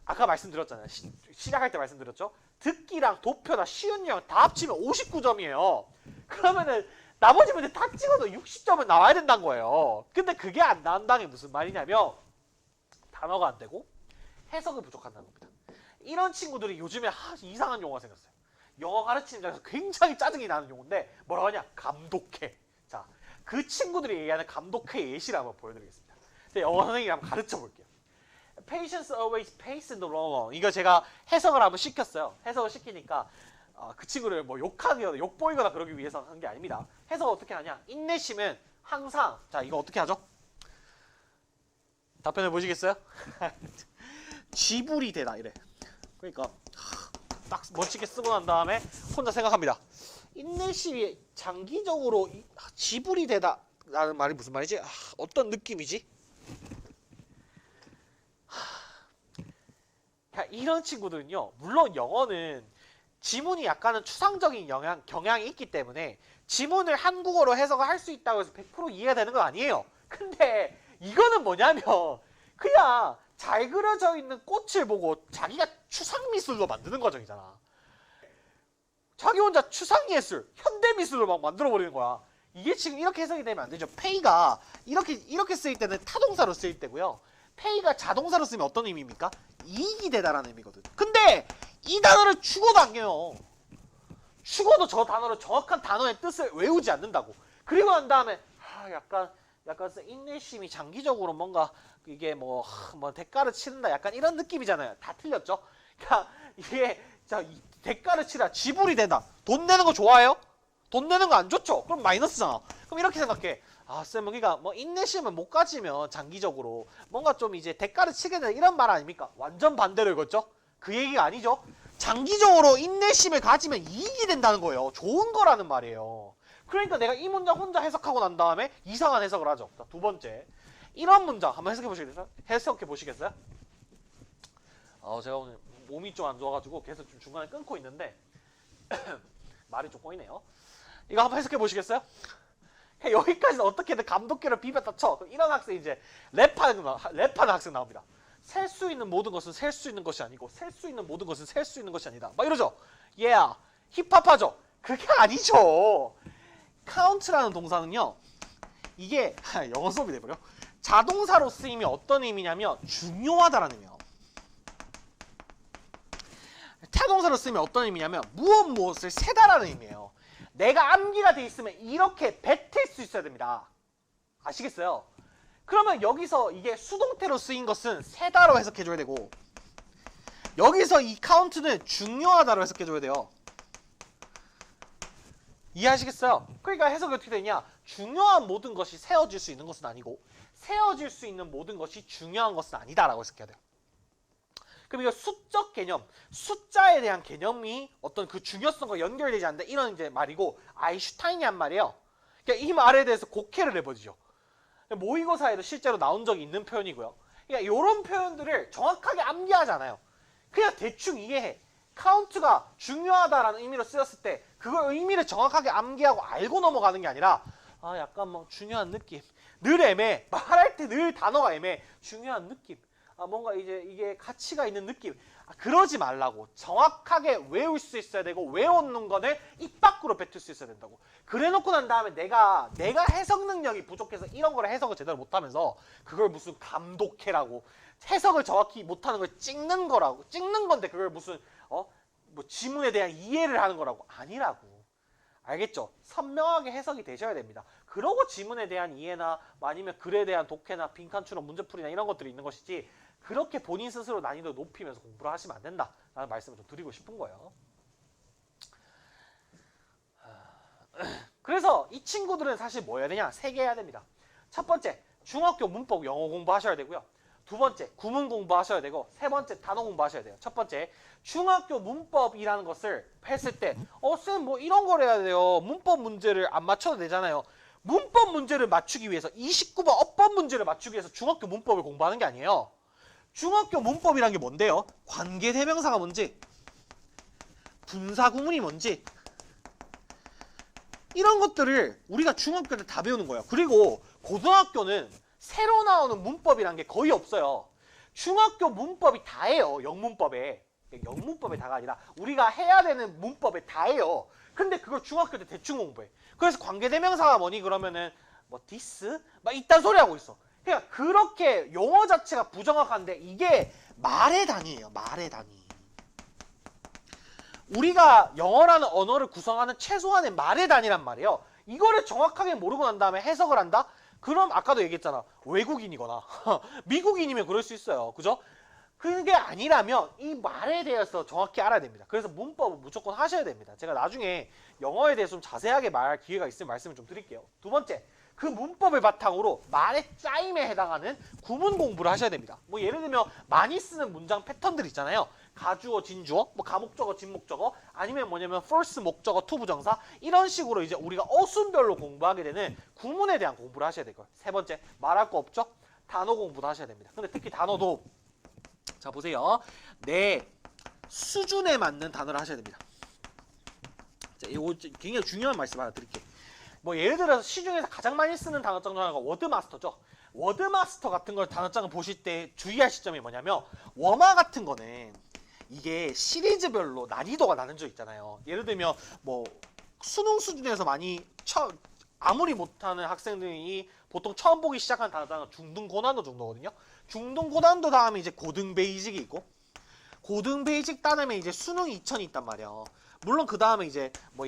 A: 아까 말씀드렸잖아요. 시작할 때 말씀드렸죠. 듣기랑 도표나 쉬운 영어 다 합치면 59점이에요. 그러면은 나머지 문제 다 찍어도 60점은 나와야 된다는 거예요. 근데 그게 안 나온다는 게 무슨 말이냐면 단어가 안 되고 해석이 부족한다는 겁니다. 이런 친구들이 요즘에 이상한 용어가 생겼어요. 영어 가르치는 장에서 굉장히 짜증이 나는 용어인데 뭐라고 하냐? 감독해. 자, 그 친구들이 얘기하는 감독해 예시를 한번 보여드리겠습니다. 영어 선생님이 한번 가르쳐 볼게요. Patience always pays in the long run. 이거 제가 해석을 한번 시켰어요. 해석을 시키니까 그 친구를 뭐 욕하거나 욕보이거나 그러기 위해서 한 게 아닙니다. 해석을 어떻게 하냐? 인내심은 항상 자 이거 어떻게 하죠? 답변해 보시겠어요? 지불이 되다 이래. 그러니까 딱 멋지게 쓰고 난 다음에 혼자 생각합니다. 인내심이 장기적으로 지불이 되다 라는 말이 무슨 말이지? 어떤 느낌이지? 이런 친구들은요. 물론 영어는 지문이 약간은 추상적인 경향이 있기 때문에 지문을 한국어로 해석을 할 수 있다고 해서 100% 이해가 되는 건 아니에요. 근데 이거는 뭐냐면 그냥 잘 그려져 있는 꽃을 보고 자기가 추상미술로 만드는 과정이잖아. 자기 혼자 추상예술, 현대미술로 막 만들어버리는 거야. 이게 지금 이렇게 해석이 되면 안 되죠. pay가 이렇게 쓰일 때는 타동사로 쓰일 때고요. pay가 자동사로 쓰면 어떤 의미입니까? 이익이 되다라는 의미거든. 근데 이 단어를 죽어도 안 깨요. 죽어도 저 단어를 정확한 단어의 뜻을 외우지 않는다고. 그리고 난 다음에 약간 인내심이 장기적으로 뭔가 이게 뭐 대가를 치른다 약간 이런 느낌이잖아요. 다 틀렸죠. 그러니까 이게 대가를 치라 지불이 되다. 돈 내는 거 좋아해요? 돈 내는 거 안 좋죠? 그럼 마이너스잖아. 그럼 이렇게 생각해. 쌤 여기가 뭐 인내심을 못 가지면 장기적으로 뭔가 좀 이제 대가를 치게 된다 이런 말 아닙니까? 완전 반대로 읽었죠? 그 얘기가 아니죠? 장기적으로 인내심을 가지면 이익이 된다는 거예요. 좋은 거라는 말이에요. 그러니까 내가 이 문장 혼자 해석하고 난 다음에 이상한 해석을 하죠. 자, 두 번째. 이런 문장 한번 해석해 보시겠어요? 제가 오늘 몸이 좀 안 좋아가지고 계속 좀 중간에 끊고 있는데 말이 좀 꼬이네요. 이거 한번 해석해 보시겠어요? 여기까지는 어떻게든 감독계를 비볐다 쳐. 그럼 이런 학생 이제 랩하는 학생 나옵니다. 셀 수 있는 모든 것은 셀 수 있는 것이 아니고 셀 수 있는 모든 것은 셀 수 있는 것이 아니다. 막 이러죠. Yeah. 힙합하죠. 그게 아니죠. count라는 동사는요. 이게 영어 수업이 돼버려. 자동사로 쓰이면 어떤 의미냐면 중요하다라는 의미예요. 타동사로 쓰면 어떤 의미냐면 무엇을 세다라는 의미예요. 내가 암기가 돼 있으면 이렇게 뱉을 수 있어야 됩니다. 아시겠어요? 그러면 여기서 이게 수동태로 쓰인 것은 세다로 해석해줘야 되고 여기서 이 카운트는 중요하다로 해석해줘야 돼요. 이해하시겠어요? 그러니까 해석이 어떻게 되냐? 중요한 모든 것이 세워질 수 있는 것은 아니고 세워질 수 있는 모든 것이 중요한 것은 아니다라고 해석해야 돼요. 그럼 이거 수적 개념, 숫자에 대한 개념이 어떤 그 중요성과 연결되지 않는다 이런 이제 말이고 아인슈타인이 한 말이에요. 그러니까 이 말에 대해서 곡해를 해보죠. 모의고사에도 실제로 나온 적이 있는 표현이고요. 그러니까 이런 표현들을 정확하게 암기하지 않아요. 그냥 대충 이해해. 카운트가 중요하다라는 의미로 쓰였을 때 그걸 의미를 정확하게 암기하고 알고 넘어가는 게 아니라 약간 뭐 중요한 느낌. 늘 애매해. 말할 때 늘 단어가 애매해. 중요한 느낌. 뭔가 이제 이게 가치가 있는 느낌. 그러지 말라고. 정확하게 외울 수 있어야 되고 외우는 거는 입 밖으로 뱉을 수 있어야 된다고. 그래놓고 난 다음에 내가 해석 능력이 부족해서 이런 거를 해석을 제대로 못하면서 그걸 무슨 감독해라고 해석을 정확히 못하는 걸 찍는 거라고. 찍는 건데 그걸 무슨 뭐 지문에 대한 이해를 하는 거라고. 아니라고. 알겠죠? 선명하게 해석이 되셔야 됩니다. 그러고 지문에 대한 이해나 아니면 글에 대한 독해나 빈칸추론 문제풀이나 이런 것들이 있는 것이지 그렇게 본인 스스로 난이도 높이면서 공부를 하시면 안 된다라는 말씀을 좀 드리고 싶은 거예요. 그래서 이 친구들은 사실 뭐 해야 되냐? 3개 해야 됩니다. 첫 번째, 중학교 문법 영어 공부하셔야 되고요. 두 번째, 구문 공부하셔야 되고, 세 번째, 단어 공부하셔야 돼요. 첫 번째, 중학교 문법이라는 것을 했을 때, 쌤, 뭐 이런 걸 해야 돼요. 문법 문제를 안 맞춰도 되잖아요. 문법 문제를 맞추기 위해서, 29번 어법 문제를 맞추기 위해서 중학교 문법을 공부하는 게 아니에요. 중학교 문법이란 게 뭔데요? 관계대명사가 뭔지, 분사구문이 뭔지, 이런 것들을 우리가 중학교 때 다 배우는 거예요. 그리고 고등학교는 새로 나오는 문법이란 게 거의 없어요. 중학교 문법이 다예요. 영문법에. 영문법에 다가 아니라 우리가 해야 되는 문법에 다예요. 근데 그걸 중학교 때 대충 공부해. 그래서 관계대명사가 뭐니 그러면은 뭐 this? 막 이딴 소리 하고 있어. 그러니까 그렇게 용어 자체가 부정확한데 이게 말의 단위예요. 말의 단위. 우리가 영어라는 언어를 구성하는 최소한의 말의 단위란 말이에요. 이거를 정확하게 모르고 난 다음에 해석을 한다? 그럼 아까도 얘기했잖아. 외국인이거나 미국인이면 그럴 수 있어요. 그죠? 그게 아니라면 이 말에 대해서 정확히 알아야 됩니다. 그래서 문법은 무조건 하셔야 됩니다. 제가 나중에 영어에 대해서 좀 자세하게 말할 기회가 있으면 말씀을 좀 드릴게요. 두 번째, 그 문법을 바탕으로 말의 짜임에 해당하는 구문 공부를 하셔야 됩니다. 뭐 예를 들면 많이 쓰는 문장 패턴들 있잖아요. 가주어, 진주어, 뭐 가목적어, 진목적어, 아니면 뭐냐면 first 목적어, to 부정사, 이런 식으로 이제 우리가 어순별로 공부하게 되는 구문에 대한 공부를 하셔야 되고요. 세 번째, 말할 거 없죠? 단어 공부도 하셔야 됩니다. 근데 특히 단어도 자 보세요. 내 수준에 맞는 단어를 하셔야 됩니다. 자, 이거 굉장히 중요한 말씀 하나 드릴게요. 뭐 예를 들어서 시중에서 가장 많이 쓰는 단어장 중 하나가 워드마스터죠. 워드마스터 같은 걸 단어장을 보실 때 주의할 시점이 뭐냐면 워마 같은 거는 이게 시리즈별로 난이도가 나눠져 있잖아요. 예를 들면 뭐 수능 수준에서 많이 아무리 못하는 학생들이 보통 처음 보기 시작한 단어장은 중등 고난도 정도거든요. 중등 고난도 다음에 이제 고등 베이직이 있고, 고등 베이직 다음에 이제 수능 2000이 있단 말이야. 물론 그 다음에 이제 뭐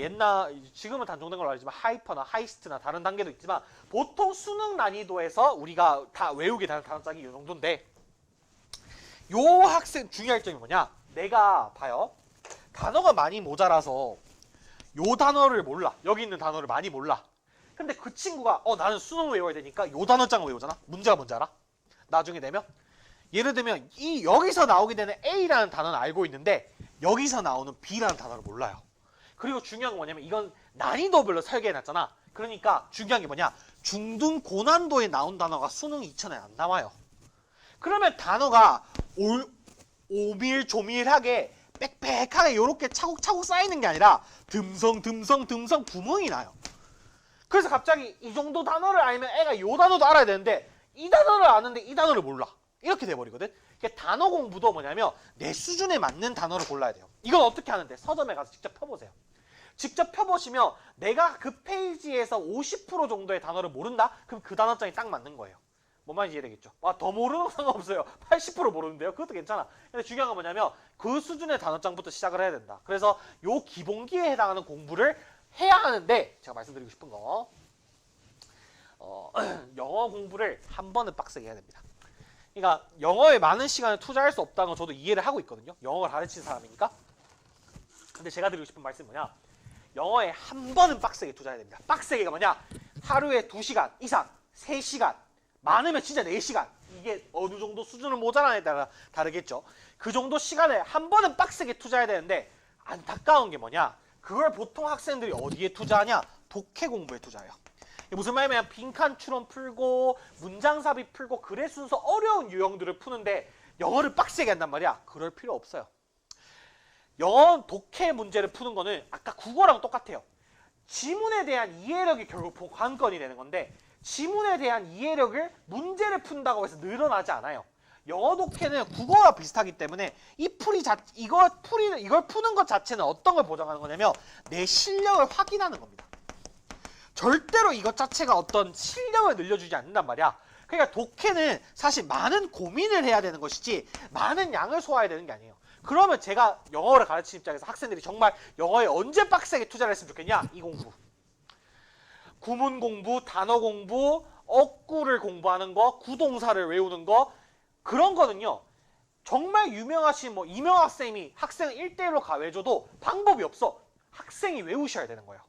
A: 지금은 단종된 걸로 알지만 하이퍼나 하이스트나 다른 단계도 있지만 보통 수능 난이도에서 우리가 다 외우게 되는 단어장이 이 정도인데, 요 학생 중요할 점이 뭐냐? 내가 봐요. 단어가 많이 모자라서 요 단어를 몰라. 여기 있는 단어를 많이 몰라. 근데 그 친구가 나는 수능 외워야 되니까 요 단어장을 외우잖아. 문제가 뭔지 알아? 나중에 되면 예를 들면 여기서 나오게 되는 A라는 단어는 알고 있는데 여기서 나오는 B라는 단어를 몰라요. 그리고 중요한 건 뭐냐면 이건 난이도별로 설계해놨잖아. 그러니까 중요한 게 뭐냐? 중등 고난도에 나온 단어가 수능 2000에 안 나와요. 그러면 단어가 오밀조밀하게 빽빽하게 이렇게 차곡차곡 쌓이는 게 아니라 듬성 구멍이 나요. 그래서 갑자기 이 정도 단어를 알면 애가 이 단어도 알아야 되는데 이 단어를 아는데 이 단어를 몰라. 이렇게 돼버리거든. 그러니까 단어 공부도 뭐냐면 내 수준에 맞는 단어를 골라야 돼요. 이건 어떻게 하는데? 서점에 가서 직접 펴보세요. 직접 펴보시면 내가 그 페이지에서 50% 정도의 단어를 모른다? 그럼 그 단어장이 딱 맞는 거예요. 뭔 말인지 이해되겠죠? 더 모르는 건 상관없어요. 80% 모르는데요? 그것도 괜찮아. 근데 중요한 건 뭐냐면 그 수준의 단어장부터 시작을 해야 된다. 그래서 요 기본기에 해당하는 공부를 해야 하는데 제가 말씀드리고 싶은 거 영어 공부를 한 번은 빡세게 해야 됩니다. 그러니까 영어에 많은 시간을 투자할 수 없다는 건 저도 이해를 하고 있거든요. 영어를 가르치는 사람이니까. 근데 제가 드리고 싶은 말씀은 뭐냐? 영어에 한 번은 빡세게 투자해야 됩니다. 빡세게가 뭐냐? 하루에 2시간 이상, 3시간, 많으면 진짜 4시간. 이게 어느 정도 수준을 모자라냐에 따라 다르겠죠. 그 정도 시간을 한 번은 빡세게 투자해야 되는데 안타까운 게 뭐냐? 그걸 보통 학생들이 어디에 투자하냐? 독해 공부에 투자해요. 무슨 말이냐면 빈칸 추론 풀고 문장삽입 풀고 글의 순서 어려운 유형들을 푸는데 영어를 빡세게 한단 말이야. 그럴 필요 없어요. 영어 독해 문제를 푸는 거는 아까 국어랑 똑같아요. 지문에 대한 이해력이 결국 관건이 되는 건데 지문에 대한 이해력을 문제를 푼다고 해서 늘어나지 않아요. 영어 독해는 국어와 비슷하기 때문에 이걸 푸는 것 자체는 어떤 걸 보장하는 거냐면 내 실력을 확인하는 겁니다. 절대로 이것 자체가 어떤 실력을 늘려주지 않는단 말이야. 그러니까 독해는 사실 많은 고민을 해야 되는 것이지 많은 양을 소화해야 되는 게 아니에요. 그러면 제가 영어를 가르치는 입장에서 학생들이 정말 영어에 언제 빡세게 투자를 했으면 좋겠냐? 이 공부. 구문 공부, 단어 공부, 어구를 공부하는 거, 구동사를 외우는 거, 그런 거는요. 정말 유명하신 이명학 쌤이 학생을 1대1로 가외줘도 방법이 없어. 학생이 외우셔야 되는 거예요.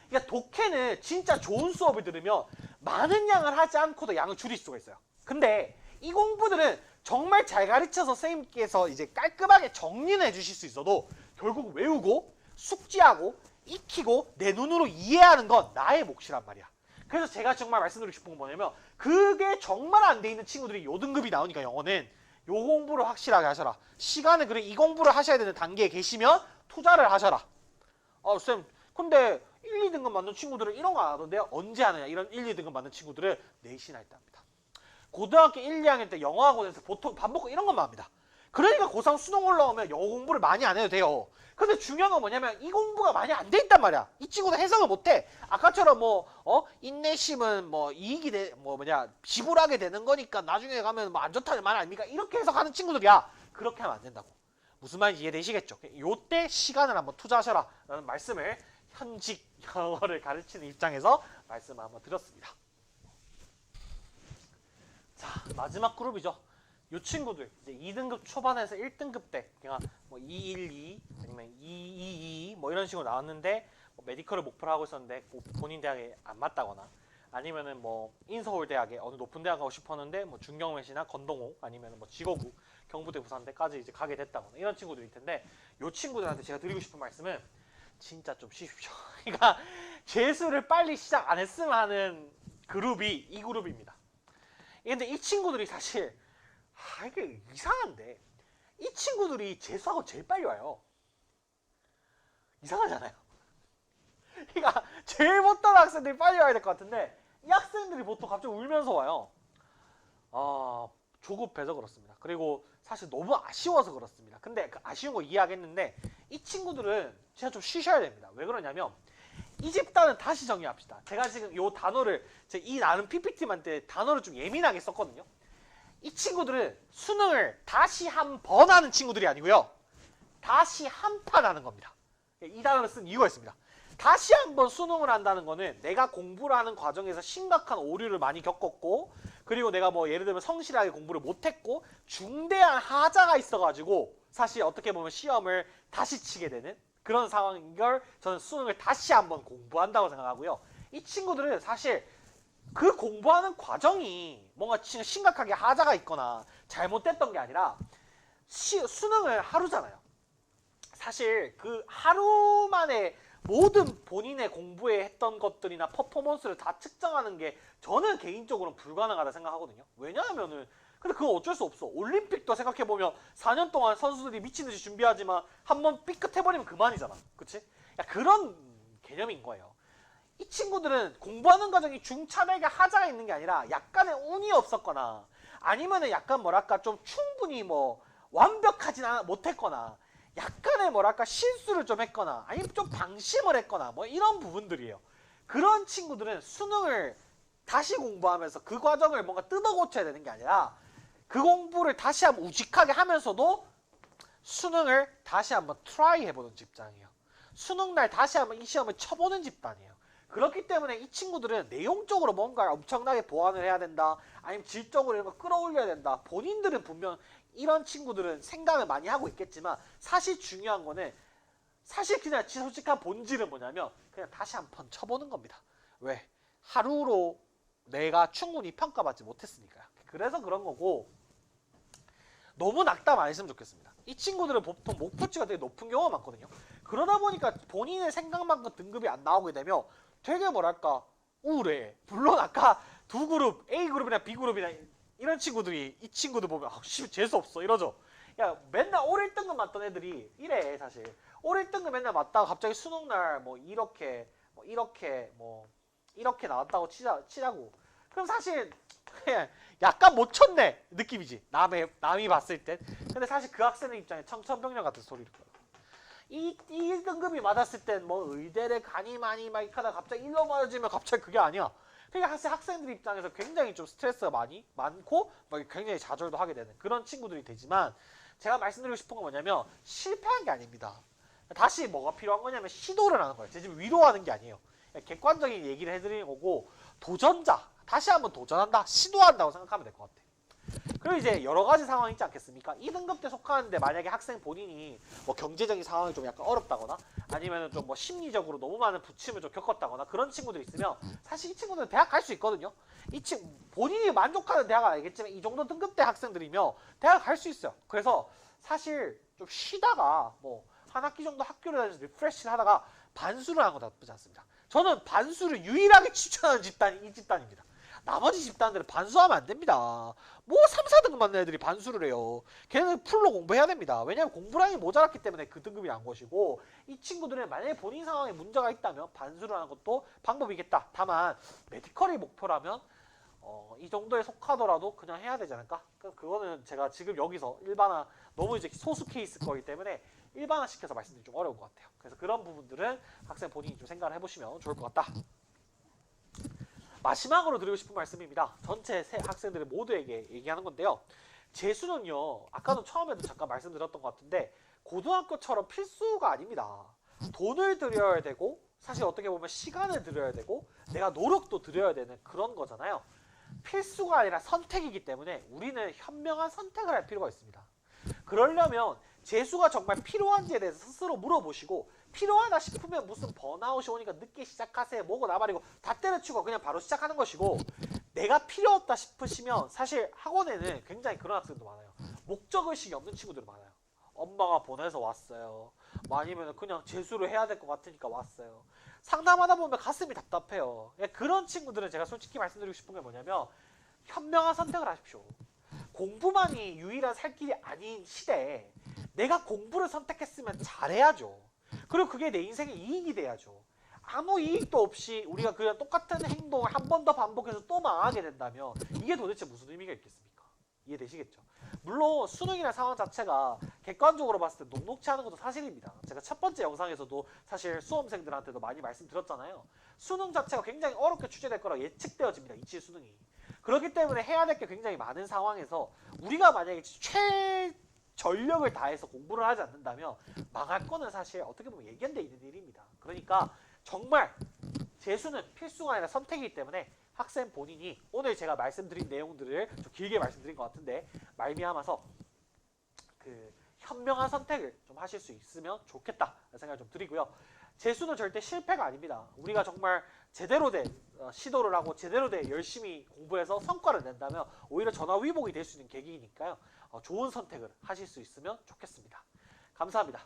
A: 그러니까 독해는 진짜 좋은 수업을 들으면 많은 양을 하지 않고도 양을 줄일 수가 있어요. 근데 이 공부들은 정말 잘 가르쳐서 선생님께서 이제 깔끔하게 정리는 해주실 수 있어도 결국 외우고 숙지하고 익히고 내 눈으로 이해하는 건 나의 몫이란 말이야. 그래서 제가 정말 말씀드리고 싶은 건 뭐냐면 그게 정말 안 돼 있는 친구들이 요 등급이 나오니까 영어는 요 공부를 확실하게 하셔라. 시간을 그래 이 공부를 하셔야 되는 단계에 계시면 투자를 하셔라. 쌤 근데 1, 2등급 맞는 친구들은 이런 거 안 하던데요? 언제 하느냐? 이런 1, 2등급 맞는 친구들은 내신할 때 합니다. 고등학교 1, 2학년 때 영어학원에서 보통 반복 이런 것만 합니다. 그러니까 고3 수능 올라오면 영어 공부를 많이 안 해도 돼요. 근데 중요한 건 뭐냐면 이 공부가 많이 안 돼 있단 말이야. 이 친구는 해석을 못 해. 아까처럼 인내심은 이익이 지불하게 되는 거니까 나중에 가면 안 좋다는 말 아닙니까? 이렇게 해석하는 친구들이야. 그렇게 하면 안 된다고. 무슨 말인지 이해되시겠죠? 요때 시간을 한번 투자하셔라 라는 말씀을 현직 영어를 가르치는 입장에서 말씀을 한번 드렸습니다. 자, 마지막 그룹이죠. 요 친구들 이제 2등급 초반에서 1등급 때 그냥 212 아니면 222 이런 식으로 나왔는데 메디컬을 목표로 하고 있었는데 본인 대학에 안 맞다거나 아니면은 인서울 대학에 어느 높은 대학 가고 싶었는데 중경외시나 건동호 아니면은 지거구 경부대 부산대까지 이제 가게 됐다거나 이런 친구들일 텐데 요 친구들한테 제가 드리고 싶은 말씀은 진짜 좀 쉬십시오. 그러니까 재수를 빨리 시작 안 했으면 하는 그룹이 이 그룹입니다. 근데 이 친구들이 사실 이게 이상한데 이 친구들이 재수하고 제일 빨리 와요. 이상하잖아요. 그러니까 제일 못하는 학생들이 빨리 와야 될 것 같은데 이 학생들이 보통 갑자기 울면서 와요. 조급해서 그렇습니다. 그리고 사실 너무 아쉬워서 그렇습니다. 근데 그 아쉬운 거 이해하겠는데 이 친구들은 진짜 좀 쉬셔야 됩니다. 왜 그러냐면 이 집단은 다시 정리합시다. 제가 지금 이 단어를 이 나름 PPT만 때 단어를 좀 예민하게 썼거든요. 이 친구들은 수능을 다시 한 번 하는 친구들이 아니고요. 다시 한 판 하는 겁니다. 이 단어를 쓴 이유가 있습니다. 다시 한번 수능을 한다는 거는 내가 공부를 하는 과정에서 심각한 오류를 많이 겪었고 그리고 내가 예를 들면 성실하게 공부를 못했고 중대한 하자가 있어가지고 사실 어떻게 보면 시험을 다시 치게 되는 그런 상황인 걸 저는 수능을 다시 한번 공부한다고 생각하고요. 이 친구들은 사실 그 공부하는 과정이 뭔가 심각하게 하자가 있거나 잘못됐던 게 아니라 수능을 하루잖아요. 사실 그 하루 만에 모든 본인의 공부에 했던 것들이나 퍼포먼스를 다 측정하는 게 저는 개인적으로는 불가능하다 생각하거든요. 왜냐하면은 근데 그거 어쩔 수 없어. 올림픽도 생각해보면 4년 동안 선수들이 미친듯이 준비하지만 한번 삐끗해버리면 그만이잖아. 그치? 그런 개념인 거예요. 이 친구들은 공부하는 과정이 중차대하게 하자가 있는 게 아니라 약간의 운이 없었거나 아니면은 약간 좀 충분히 완벽하진 못했거나 약간의 실수를 좀 했거나 아니면 좀 방심을 했거나 이런 부분들이에요. 그런 친구들은 수능을 다시 공부하면서 그 과정을 뭔가 뜯어 고쳐야 되는 게 아니라 그 공부를 다시 한번 우직하게 하면서도 수능을 다시 한번 트라이 해보는 집단이에요. 수능날 다시 한번 이 시험을 쳐보는 집단이에요. 그렇기 때문에 이 친구들은 내용적으로 뭔가 엄청나게 보완을 해야 된다. 아니면 질적으로 이런 거 끌어올려야 된다. 본인들은 분명 이런 친구들은 생각을 많이 하고 있겠지만 사실 중요한 거는 사실 그냥 솔직한 본질은 뭐냐면 그냥 다시 한번 쳐보는 겁니다. 왜? 하루로 내가 충분히 평가받지 못했으니까요. 그래서 그런 거고 너무 낙담 안 했으면 좋겠습니다. 이 친구들은 보통 목표치가 되게 높은 경우가 많거든요. 그러다 보니까 본인의 생각만큼 등급이 안 나오게 되면 되게 우울해. 물론 아까 두 그룹 A그룹이나 B그룹이나 이런 친구들이 이 친구들 보면 재수없어 이러죠. 야 맨날 올 1등급 맞던 애들이 이래 사실. 올 1등급 맨날 맞다가 갑자기 수능날 이렇게 나왔다고 치자고. 그럼 사실 그냥 약간 못 쳤네 느낌이지. 남이 봤을 땐. 근데 사실 그 학생의 입장에 청천벽력 같은 소리를 거예요. 이 등급이 맞았을 땐 의대를 가니 많이 막 하다가 갑자기 일로 맞아지면 갑자기 그게 아니야. 그러니까 사실 학생들 입장에서 굉장히 좀 스트레스가 많고 굉장히 좌절도 하게 되는 그런 친구들이 되지만 제가 말씀드리고 싶은 건 뭐냐면 실패한 게 아닙니다. 다시 뭐가 필요한 거냐면 시도를 하는 거예요. 제 지금 위로하는 게 아니에요. 객관적인 얘기를 해드리는 거고 도전자 다시 한번 도전한다 시도한다고 생각하면 될 것 같아요. 그리고 이제 여러 가지 상황이 있지 않겠습니까? 2등급대 속하는데 만약에 학생 본인이 뭐 경제적인 상황이 좀 약간 어렵다거나 아니면은 좀 뭐 심리적으로 너무 많은 부침을 좀 겪었다거나 그런 친구들이 있으면 사실 이 친구들은 대학 갈 수 있거든요. 본인이 만족하는 대학은 알겠지만 이 정도 등급대 학생들이면 대학 갈 수 있어요. 그래서 사실 좀 쉬다가 뭐 한 학기 정도 학교를 다니면서 리프레시를 하다가 반수를 하는 거 나쁘지 않습니다. 저는 반수를 유일하게 추천하는 집단이 이 집단입니다. 나머지 집단들은 반수하면 안 됩니다. 뭐 3, 4등급 맞는 애들이 반수를 해요. 걔네는 풀로 공부해야 됩니다. 왜냐하면 공부량이 모자랐기 때문에 그 등급이 난 것이고 이 친구들은 만약에 본인 상황에 문제가 있다면 반수를 하는 것도 방법이겠다. 다만 메디컬이 목표라면 이 정도에 속하더라도 그냥 해야 되지 않을까? 그거는 제가 지금 여기서 일반화 너무 이제 소수 케이스 거기 때문에 일반화 시켜서 말씀드리기 좀 어려운 것 같아요. 그래서 그런 부분들은 학생 본인이 좀 생각을 해보시면 좋을 것 같다. 마지막으로 드리고 싶은 말씀입니다. 전체 학생들 모두에게 얘기하는 건데요. 재수는요, 아까도 처음에도 잠깐 말씀드렸던 것 같은데 고등학교처럼 필수가 아닙니다. 돈을 들여야 되고 사실 어떻게 보면 시간을 들여야 되고 내가 노력도 들여야 되는 그런 거잖아요. 필수가 아니라 선택이기 때문에 우리는 현명한 선택을 할 필요가 있습니다. 그러려면 재수가 정말 필요한지에 대해서 스스로 물어보시고 필요하다 싶으면 무슨 번아웃이 오니까 늦게 시작하세요 뭐고 나발이고 다 때려치고 그냥 바로 시작하는 것이고 내가 필요 없다 싶으시면 사실 학원에는 굉장히 그런 학생도 많아요. 목적의식이 없는 친구들이 많아요. 엄마가 보내서 왔어요. 뭐 아니면 그냥 재수를 해야 될 것 같으니까 왔어요. 상담하다 보면 가슴이 답답해요. 그런 친구들은 제가 솔직히 말씀드리고 싶은 게 뭐냐면 현명한 선택을 하십시오. 공부만이 유일한 살 길이 아닌 시대에 내가 공부를 선택했으면 잘해야죠. 그리고 그게 내 인생에 이익이 돼야죠. 아무 이익도 없이 우리가 그냥 똑같은 행동을 한 번 더 반복해서 또 망하게 된다면 이게 도대체 무슨 의미가 있겠습니까? 이해되시겠죠? 물론 수능이라는 상황 자체가 객관적으로 봤을 때 녹록치 않은 것도 사실입니다. 제가 첫 번째 영상에서도 사실 수험생들한테도 많이 말씀드렸잖아요. 수능 자체가 굉장히 어렵게 출제될 거라고 예측되어집니다. 이치 수능이. 그렇기 때문에 해야 될 게 굉장히 많은 상황에서 우리가 만약에 최전력을 다해서 공부를 하지 않는다면 망할 거는 사실 어떻게 보면 예견돼 있는 일입니다. 그러니까 정말 재수는 필수가 아니라 선택이기 때문에 학생 본인이 오늘 제가 말씀드린 내용들을 좀 길게 말씀드린 것 같은데 말미암아서 그 현명한 선택을 좀 하실 수 있으면 좋겠다 생각을 좀 드리고요. 재수는 절대 실패가 아닙니다. 우리가 정말 제대로 된 시도를 하고 제대로 된 열심히 공부해서 성과를 낸다면 오히려 전화위복이 될 수 있는 계기니까요. 좋은 선택을 하실 수 있으면 좋겠습니다. 감사합니다.